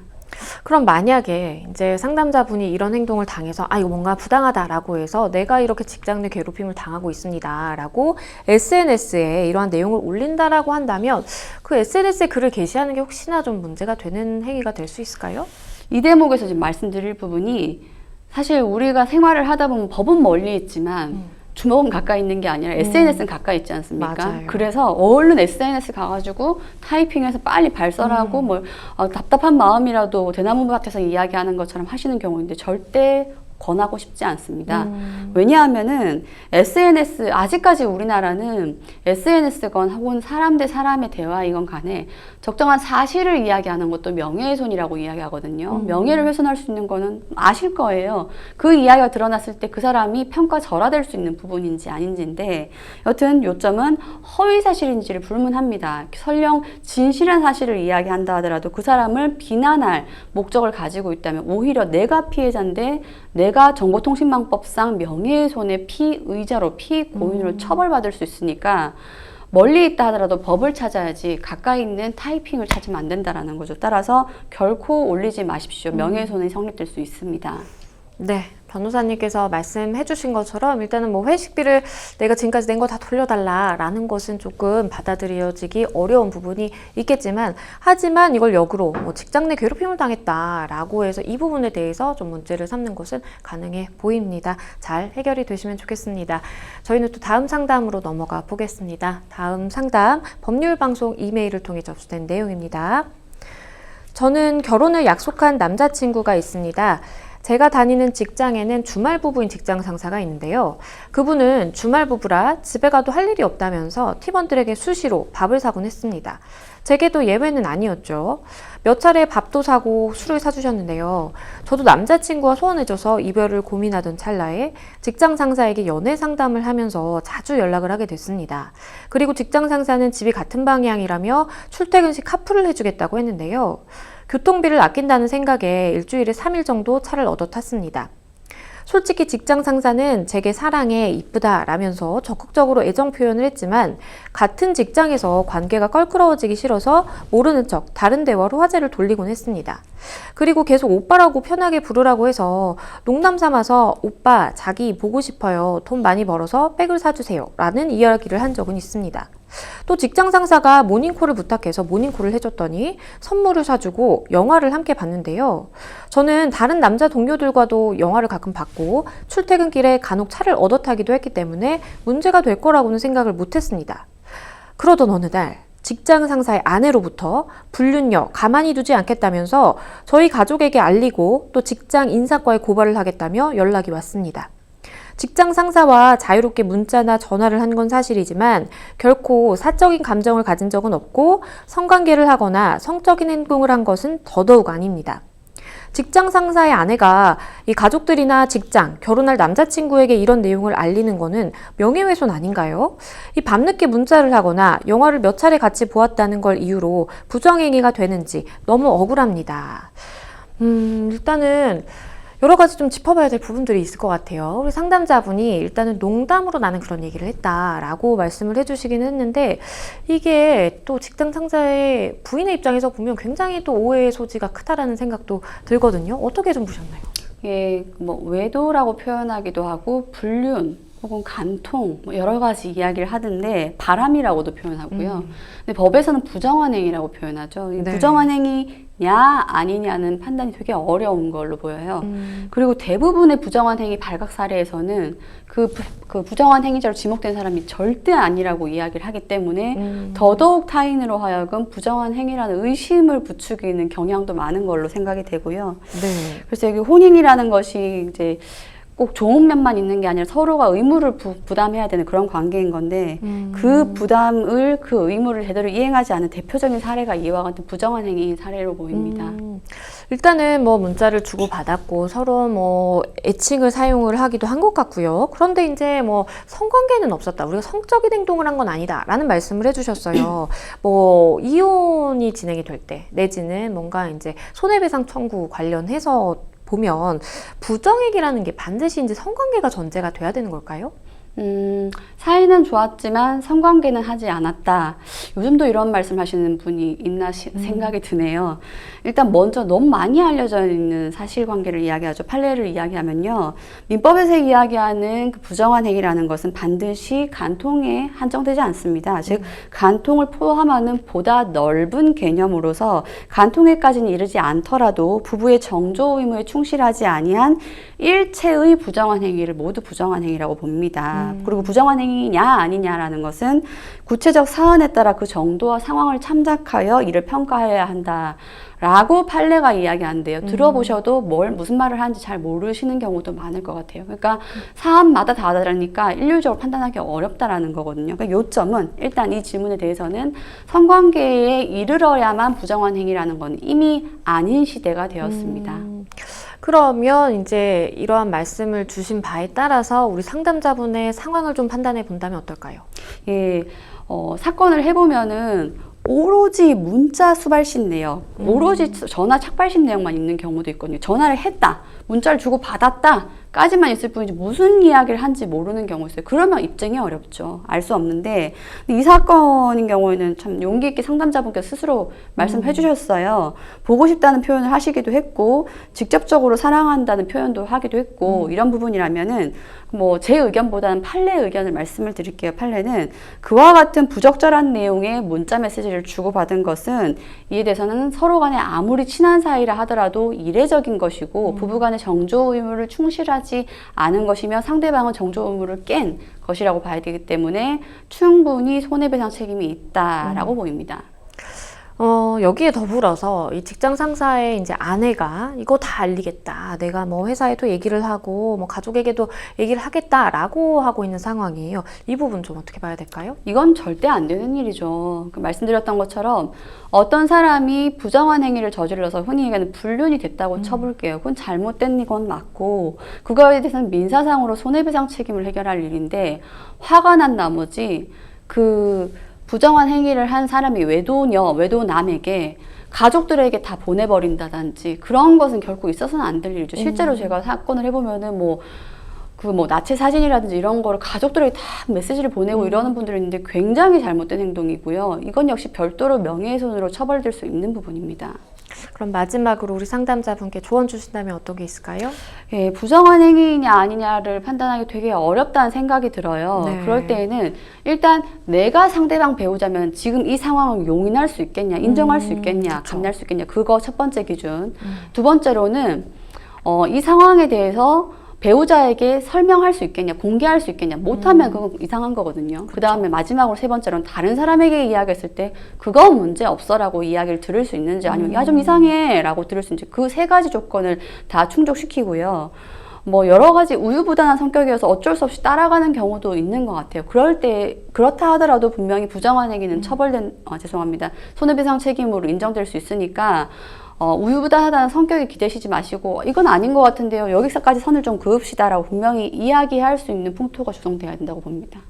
Speaker 1: 그럼 만약에 이제 상담자분이 이런 행동을 당해서 이거 뭔가 부당하다라고 해서 내가 이렇게 직장 내 괴롭힘을 당하고 있습니다라고 SNS에 이러한 내용을 올린다라고 한다면 그 SNS에 글을 게시하는 게 혹시나 좀 문제가 되는 행위가 될 수 있을까요?
Speaker 2: 이 대목에서 지금 말씀드릴 부분이 사실 우리가 생활을 하다 보면 법은 멀리 있지만 주먹은 가까이 있는 게 아니라 SNS는 가까이 있지 않습니까?
Speaker 1: 맞아요.
Speaker 2: 그래서 얼른 SNS 가가지고 타이핑해서 빨리 발설하고 답답한 마음이라도 대나무 밭에서 이야기하는 것처럼 하시는 경우인데 절대 권하고 싶지 않습니다. 왜냐하면은 SNS, 아직까지 우리나라는 SNS건 혹은 사람 대 사람의 대화이건 간에 적정한 사실을 이야기하는 것도 명예훼손이라고 이야기하거든요. 명예를 훼손할 수 있는 거는 아실 거예요. 그 이야기가 드러났을 때 그 사람이 평가절하될 수 있는 부분인지 아닌지인데, 여튼 요점은 허위사실인지를 불문합니다. 설령 진실한 사실을 이야기한다 하더라도 그 사람을 비난할 목적을 가지고 있다면 오히려 내가 피해자인데 내가 정보통신망법상 명예훼손의 피의자로 피고인으로 처벌받을 수 있으니까 멀리 있다 하더라도 법을 찾아야지 가까이 있는 타이핑을 찾으면 안 된다라는 거죠. 따라서 결코 올리지 마십시오. 명예훼손이 성립될 수 있습니다.
Speaker 1: 네, 변호사님께서 말씀해 주신 것처럼 일단은 뭐 회식비를 내가 지금까지 낸 거 다 돌려달라라는 것은 조금 받아들여지기 어려운 부분이 있겠지만, 하지만 이걸 역으로 뭐 직장 내 괴롭힘을 당했다라고 해서 이 부분에 대해서 좀 문제를 삼는 것은 가능해 보입니다. 잘 해결이 되시면 좋겠습니다. 저희는 또 다음 상담으로 넘어가 보겠습니다. 다음 상담, 법률방송 이메일을 통해 접수된 내용입니다. 저는 결혼을 약속한 남자친구가 있습니다. 제가 다니는 직장에는 주말 부부인 직장 상사가 있는데요. 그분은 주말 부부라 집에 가도 할 일이 없다면서 팀원들에게 수시로 밥을 사곤 했습니다. 제게도 예외는 아니었죠. 몇 차례 밥도 사고 술을 사주셨는데요. 저도 남자친구가 소원해져서 이별을 고민하던 찰나에 직장 상사에게 연애 상담을 하면서 자주 연락을 하게 됐습니다. 그리고 직장 상사는 집이 같은 방향이라며 출퇴근 시 카풀을 해주겠다고 했는데요. 교통비를 아낀다는 생각에 일주일에 3일 정도 차를 얻어 탔습니다. 솔직히 직장 상사는 제게 사랑해, 이쁘다 라면서 적극적으로 애정 표현을 했지만 같은 직장에서 관계가 껄끄러워지기 싫어서 모르는 척 다른 대화로 화제를 돌리곤 했습니다. 그리고 계속 오빠라고 편하게 부르라고 해서 농담 삼아서 오빠 자기 보고 싶어요. 돈 많이 벌어서 백을 사주세요 라는 이야기를 한 적은 있습니다. 또 직장 상사가 모닝콜을 부탁해서 모닝콜을 해줬더니 선물을 사주고 영화를 함께 봤는데요. 저는 다른 남자 동료들과도 영화를 가끔 봤고 출퇴근길에 간혹 차를 얻어 타기도 했기 때문에 문제가 될 거라고는 생각을 못했습니다. 그러던 어느 날 직장 상사의 아내로부터 불륜녀 가만히 두지 않겠다면서 저희 가족에게 알리고 또 직장 인사과에 고발을 하겠다며 연락이 왔습니다. 직장 상사와 자유롭게 문자나 전화를 한 건 사실이지만 결코 사적인 감정을 가진 적은 없고 성관계를 하거나 성적인 행동을 한 것은 더더욱 아닙니다. 직장 상사의 아내가 이 가족들이나 직장, 결혼할 남자친구에게 이런 내용을 알리는 거는 명예훼손 아닌가요? 이 밤늦게 문자를 하거나 영화를 몇 차례 같이 보았다는 걸 이유로 부정행위가 되는지 너무 억울합니다. 일단은 여러 가지 좀 짚어봐야 될 부분들이 있을 것 같아요. 우리 상담자분이 일단은 농담으로 나는 그런 얘기를 했다라고 말씀을 해주시기는 했는데, 이게 또 직장 상사의 부인의 입장에서 보면 굉장히 또 오해의 소지가 크다라는 생각도 들거든요. 어떻게 좀 보셨나요?
Speaker 2: 예, 뭐 외도라고 표현하기도 하고 불륜 혹은 간통 여러 가지 이야기를 하던데 바람이라고도 표현하고요. 근데 법에서는 부정한 행위라고 표현하죠.
Speaker 1: 네.
Speaker 2: 부정한 행위냐 아니냐는 판단이 되게 어려운 걸로 보여요. 그리고 대부분의 부정한 행위 발각 사례에서는 그 부정한 행위자로 지목된 사람이 절대 아니라고 이야기를 하기 때문에 더더욱 타인으로 하여금 부정한 행위라는 의심을 부추기는 경향도 많은 걸로 생각이 되고요.
Speaker 1: 네.
Speaker 2: 그래서 여기 혼인이라는 것이 이제 꼭 좋은 면만 있는 게 아니라 서로가 의무를 부담해야 되는 그런 관계인 건데 그 부담을 그 의무를 제대로 이행하지 않은 대표적인 사례가 이와 같은 부정한 행위인 사례로 보입니다.
Speaker 1: 일단은 뭐 문자를 주고 받았고 서로 뭐 애칭을 사용을 하기도 한 것 같고요. 그런데 이제 뭐 성관계는 없었다. 우리가 성적인 행동을 한 건 아니다라는 말씀을 해주셨어요. 뭐 이혼이 진행이 될 때 내지는 뭔가 이제 손해배상 청구 관련해서 보면 부정행위라는 게 반드시 이제 성관계가 전제가 돼야 되는 걸까요?
Speaker 2: 사이는 좋았지만 성관계는 하지 않았다. 요즘도 이런 말씀 하시는 분이 있나 생각이 드네요. 일단 먼저 너무 많이 알려져 있는 사실관계를 이야기하죠. 판례를 이야기하면요. 민법에서 이야기하는 그 부정한 행위라는 것은 반드시 간통에 한정되지 않습니다. 즉 간통을 포함하는 보다 넓은 개념으로서 간통에까지는 이르지 않더라도 부부의 정조 의무에 충실하지 아니한 일체의 부정한 행위를 모두 부정한 행위라고 봅니다. 그리고 부정한 행위냐 아니냐라는 것은 구체적 사안에 따라 그 정도와 상황을 참작하여 이를 평가해야 한다라고 판례가 이야기하는데요. 들어보셔도 무슨 말을 하는지 잘 모르시는 경우도 많을 것 같아요. 그러니까 사안마다 다 다르니까 일률적으로 판단하기 어렵다라는 거거든요. 그러니까 요점은 일단 이 질문에 대해서는 성관계에 이르러야만 부정한 행위라는 건 이미 아닌 시대가 되었습니다.
Speaker 1: 그러면 이제 이러한 말씀을 주신 바에 따라서 우리 상담자분의 상황을 좀 판단해 본다면 어떨까요?
Speaker 2: 예, 사건을 해보면은 오로지 문자 수발신 내용, 오로지 전화 착발신 내용만 있는 경우도 있거든요. 전화를 했다, 문자를 주고 받았다 까지만 있을 뿐이지 무슨 이야기를 한지 모르는 경우 있어요. 그러면 입증이 어렵죠. 알 수 없는데 이 사건인 경우에는 참 용기 있게 상담자분께서 스스로 말씀해 주셨어요. 보고 싶다는 표현을 하시기도 했고 직접적으로 사랑한다는 표현도 하기도 했고 이런 부분이라면은 뭐 제 의견보다는 판례 의견을 말씀을 드릴게요. 판례는 그와 같은 부적절한 내용의 문자 메시지를 주고받은 것은 이에 대해서는 서로 간에 아무리 친한 사이라 하더라도 이례적인 것이고 부부 간의 정조 의무를 충실하지 않은 것이며 상대방은 정조 의무를 깬 것이라고 봐야 되기 때문에 충분히 손해배상 책임이 있다라고 보입니다.
Speaker 1: 여기에 더불어서 이 직장 상사의 이제 아내가 이거 다 알리겠다. 내가 뭐 회사에도 얘기를 하고 뭐 가족에게도 얘기를 하겠다라고 하고 있는 상황이에요. 이 부분 좀 어떻게 봐야 될까요?
Speaker 2: 이건 절대 안 되는 일이죠. 말씀드렸던 것처럼 어떤 사람이 부정한 행위를 저질러서 흔히 얘기하는 불륜이 됐다고 쳐볼게요. 그건 잘못된 건 맞고 그거에 대해서는 민사상으로 손해배상 책임을 해결할 일인데 화가 난 나머지 그 부정한 행위를 한 사람이 외도남에게 가족들에게 다 보내버린다든지 그런 것은 결코 있어서는 안 될 일이죠. 실제로 제가 사건을 해보면은 나체 사진이라든지 이런 거를 가족들에게 다 메시지를 보내고 이러는 분들이 있는데 굉장히 잘못된 행동이고요. 이건 역시 별도로 명예훼손으로 처벌될 수 있는 부분입니다.
Speaker 1: 그럼 마지막으로 우리 상담자분께 조언 주신다면 어떤 게 있을까요?
Speaker 2: 예, 부정한 행위냐 아니냐를 판단하기 되게 어렵다는 생각이 들어요.
Speaker 1: 네.
Speaker 2: 그럴 때에는 일단 내가 상대방 배우자면 지금 이 상황을 용인할 수 있겠냐, 인정할 수 있겠냐,
Speaker 1: 그쵸.
Speaker 2: 감내할 수 있겠냐, 그거 첫 번째 기준. 두 번째로는 이 상황에 대해서 배우자에게 설명할 수 있겠냐, 공개할 수 있겠냐, 못하면 그건 이상한 거거든요. 그 다음에 마지막으로 세 번째로는 다른 사람에게 이야기했을 때 그거 문제 없어라고 이야기를 들을 수 있는지 아니면 야 좀 이상해 라고 들을 수 있는지 그 세 가지 조건을 다 충족시키고요. 뭐 여러 가지 우유부단한 성격이어서 어쩔 수 없이 따라가는 경우도 있는 것 같아요. 그렇다 하더라도 분명히 부정한 행위는 손해배상 책임으로 인정될 수 있으니까 우유부단하다는 성격이 기대시지 마시고 이건 아닌 것 같은데요. 여기서까지 선을 좀 그읍시다라고 분명히 이야기할 수 있는 풍토가 조성돼야 된다고 봅니다.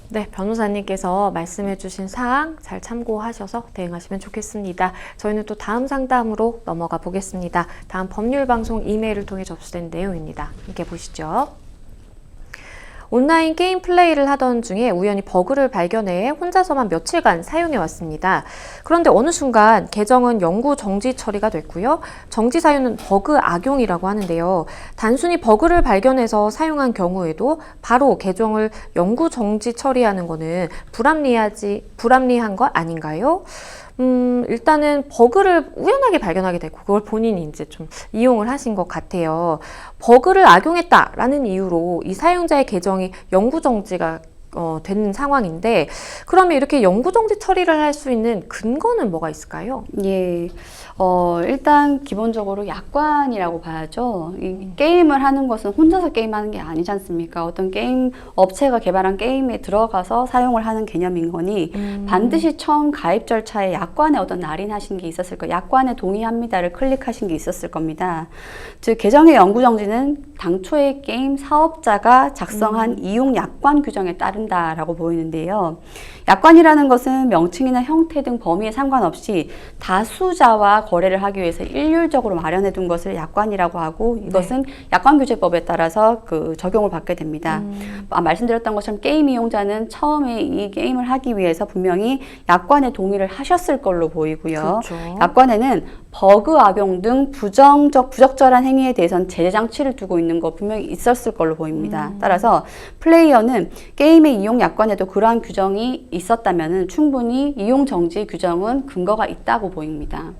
Speaker 1: 네, 변호사님께서 말씀해 주신 사항 잘 참고하셔서 대응하시면 좋겠습니다. 저희는 또 다음 상담으로 넘어가 보겠습니다. 다음 법률방송 이메일을 통해 접수된 내용입니다. 함께 보시죠. 온라인 게임 플레이를 하던 중에 우연히 버그를 발견해 혼자서만 며칠간 사용해 왔습니다. 그런데 어느 순간 계정은 영구 정지 처리가 됐고요. 정지 사유는 버그 악용이라고 하는데요. 단순히 버그를 발견해서 사용한 경우에도 바로 계정을 영구 정지 처리하는 거는 불합리한 것 아닌가요? 일단은 버그를 우연하게 발견하게 됐고 그걸 본인이 이제 좀 이용을 하신 것 같아요. 버그를 악용했다라는 이유로 이 사용자의 계정이 영구 정지가 된 상황인데 그러면 이렇게 영구정지 처리를 할 수 있는 근거는 뭐가 있을까요?
Speaker 2: 예. 일단 기본적으로 약관이라고 봐야죠. 이 게임을 하는 것은 혼자서 게임하는 게 아니지 않습니까? 어떤 게임 업체가 개발한 게임에 들어가서 사용을 하는 개념인 거니 반드시 처음 가입 절차에 약관에 어떤 날인하신 게 있었을 거예요. 약관에 동의합니다를 클릭하신 게 있었을 겁니다. 즉 계정의 영구정지는 당초에 게임 사업자가 작성한 이용 약관 규정에 따른다라고 보이는데요. 약관이라는 것은 명칭이나 형태 등 범위에 상관없이 다수자와 거래를 하기 위해서 일률적으로 마련해 둔 것을 약관이라고 하고 이것은 약관규제법에 따라서 적용을 받게 됩니다. 말씀드렸던 것처럼 게임 이용자는 처음에 이 게임을 하기 위해서 분명히 약관에 동의를 하셨을 걸로 보이고요.
Speaker 1: 그렇죠.
Speaker 2: 약관에는 버그 악용 등 부적절한 행위에 대해서는 제재 장치를 두고 있는 거 분명히 있었을 걸로 보입니다. 따라서 플레이어는 게임의 이용 약관에도 그러한 규정이 있었다면 충분히 이용 정지 규정은 근거가 있다고 보입니다.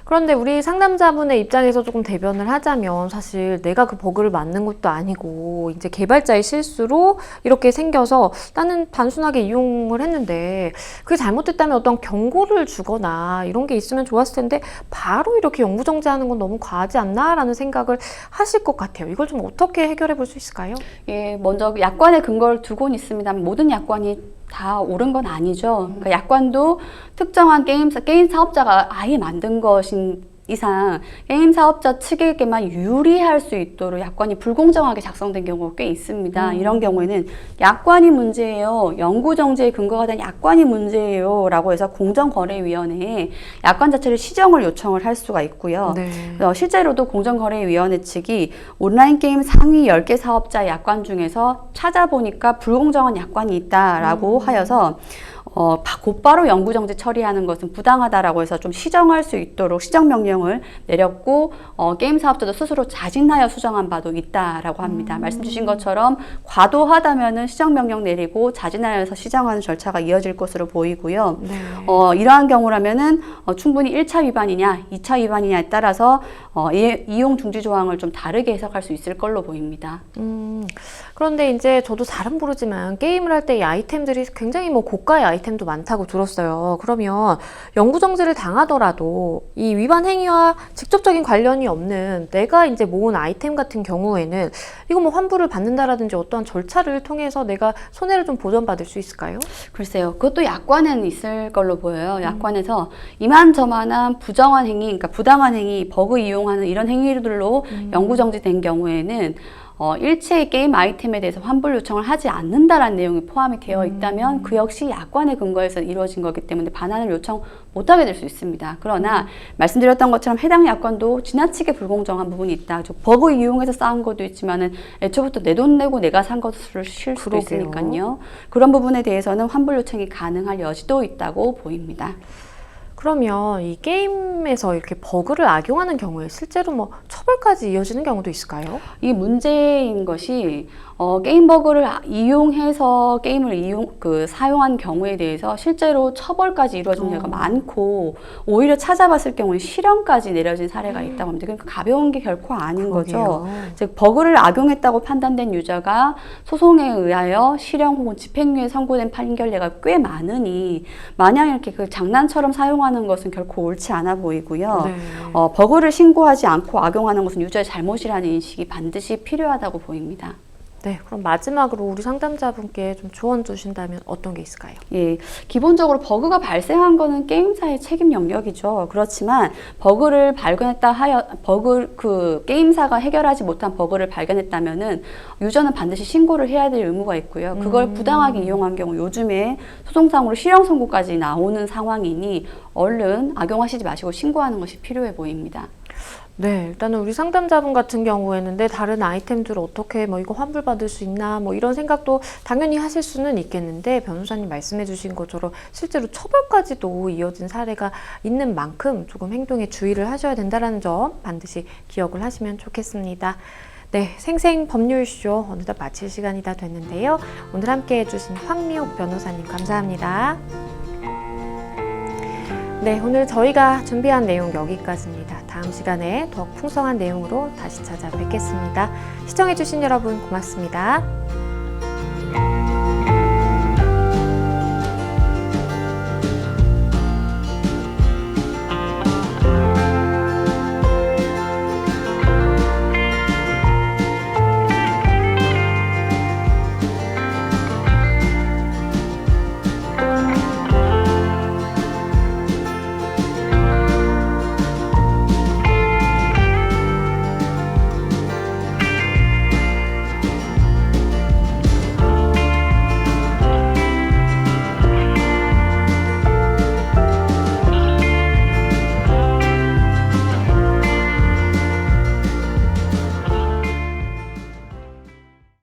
Speaker 1: 그런데 우리 상담자분의 입장에서 조금 대변을 하자면 사실 내가 그 버그를 만든 것도 아니고 이제 개발자의 실수로 이렇게 생겨서 나는 단순하게 이용을 했는데 그게 잘못됐다면 어떤 경고를 주거나 이런 게 있으면 좋았을 텐데 바로 이렇게 영구정지하는 건 너무 과하지 않나라는 생각을 하실 것 같아요. 이걸 좀 어떻게 해결해 볼 수 있을까요?
Speaker 2: 예, 먼저 약관의 근거를 두고는 있습니다만 모든 약관이 다 옳은 건 아니죠. 그러니까 약관도 특정한 게임 사업자가 아예 만든 것인 이상 게임 사업자 측에게만 유리할 수 있도록 약관이 불공정하게 작성된 경우가 꽤 있습니다. 이런 경우에는 약관이 문제예요. 영구정지의 근거가 된 약관이 문제예요. 라고 해서 공정거래위원회에 약관 자체를 시정을 요청을 할 수가 있고요.
Speaker 1: 네.
Speaker 2: 실제로도 공정거래위원회 측이 온라인 게임 상위 10개 사업자의 약관 중에서 찾아보니까 불공정한 약관이 있다라고 하여서 곧바로 영구정지 처리하는 것은 부당하다라고 해서 좀 시정할 수 있도록 시정명령을 내렸고 게임 사업자도 스스로 자진하여 수정한 바도 있다라고 합니다. 말씀 주신 것처럼 과도하다면은 시정명령 내리고 자진하여서 시정하는 절차가 이어질 것으로 보이고요.
Speaker 1: 네.
Speaker 2: 이러한 경우라면은 충분히 1차 위반이냐 2차 위반이냐에 따라서 이용 중지 조항을 좀 다르게 해석할 수 있을 걸로 보입니다.
Speaker 1: 그런데 이제 저도 잘은 모르지만 게임을 할 때 이 아이템들이 굉장히 고가의 아이템도 많다고 들었어요. 그러면 영구정지를 당하더라도 이 위반 행위와 직접적인 관련이 없는 내가 이제 모은 아이템 같은 경우에는 이거 환불을 받는다라든지 어떠한 절차를 통해서 내가 손해를 좀 보전받을 수 있을까요?
Speaker 2: 글쎄요. 그것도 약관에는 있을 걸로 보여요. 약관에서 이만저만한 부정한 행위, 그러니까 부당한 행위, 버그 이용하는 이런 행위들로 영구정지된 경우에는 일체의 게임 아이템에 대해서 환불 요청을 하지 않는다라는 내용이 포함이 되어 있다면 그 역시 약관의 근거에서 이루어진 거기 때문에 반환을 요청 못하게 될 수 있습니다. 그러나 말씀드렸던 것처럼 해당 약관도 지나치게 불공정한 부분이 있다. 버그 이용해서 쌓은 것도 있지만은 애초부터 내 돈 내고 내가 산 것을 실 수도 있으니까요. 그런 부분에 대해서는 환불 요청이 가능할 여지도 있다고 보입니다.
Speaker 1: 그러면 이 게임에서 이렇게 버그를 악용하는 경우에 실제로 처벌까지 이어지는 경우도 있을까요?
Speaker 2: 이 문제인 것이 게임 버그를 이용해서 게임을 사용한 경우에 대해서 실제로 처벌까지 이루어진 경우가 많고 오히려 찾아봤을 경우는 실형까지 내려진 사례가 있다고 합니다. 그러니까 가벼운 게 결코 아닌 거죠. 즉 버그를 악용했다고 판단된 유저가 소송에 의하여 실형 혹은 집행유예 선고된 판결례가 꽤 많으니 마냥 이렇게 장난처럼 사용하는 것은 결코 옳지 않아 보이고요.
Speaker 1: 네.
Speaker 2: 버그를 신고하지 않고 악용하는 것은 유저의 잘못이라는 인식이 반드시 필요하다고 보입니다.
Speaker 1: 네, 그럼 마지막으로 우리 상담자분께 좀 조언 주신다면 어떤 게 있을까요?
Speaker 2: 예, 기본적으로 버그가 발생한 거는 게임사의 책임 영역이죠. 그렇지만 버그를 발견했다 하여 게임사가 해결하지 못한 버그를 발견했다면은 유저는 반드시 신고를 해야 될 의무가 있고요. 그걸 부당하게 이용한 경우 요즘에 소송상으로 실형 선고까지 나오는 상황이니 얼른 악용하시지 마시고 신고하는 것이 필요해 보입니다.
Speaker 1: 네, 일단은 우리 상담자분 같은 경우에는 내 다른 아이템들을 어떻게 이거 환불받을 수 있나 이런 생각도 당연히 하실 수는 있겠는데 변호사님 말씀해 주신 것처럼 실제로 처벌까지도 이어진 사례가 있는 만큼 조금 행동에 주의를 하셔야 된다는 점 반드시 기억을 하시면 좋겠습니다. 네, 생생법률쇼 어느덧 마칠 시간이 다 됐는데요. 오늘 함께 해주신 황미옥 변호사님 감사합니다. 네, 오늘 저희가 준비한 내용 여기까지입니다. 다음 시간에 더욱 풍성한 내용으로 다시 찾아뵙겠습니다. 시청해주신 여러분 고맙습니다.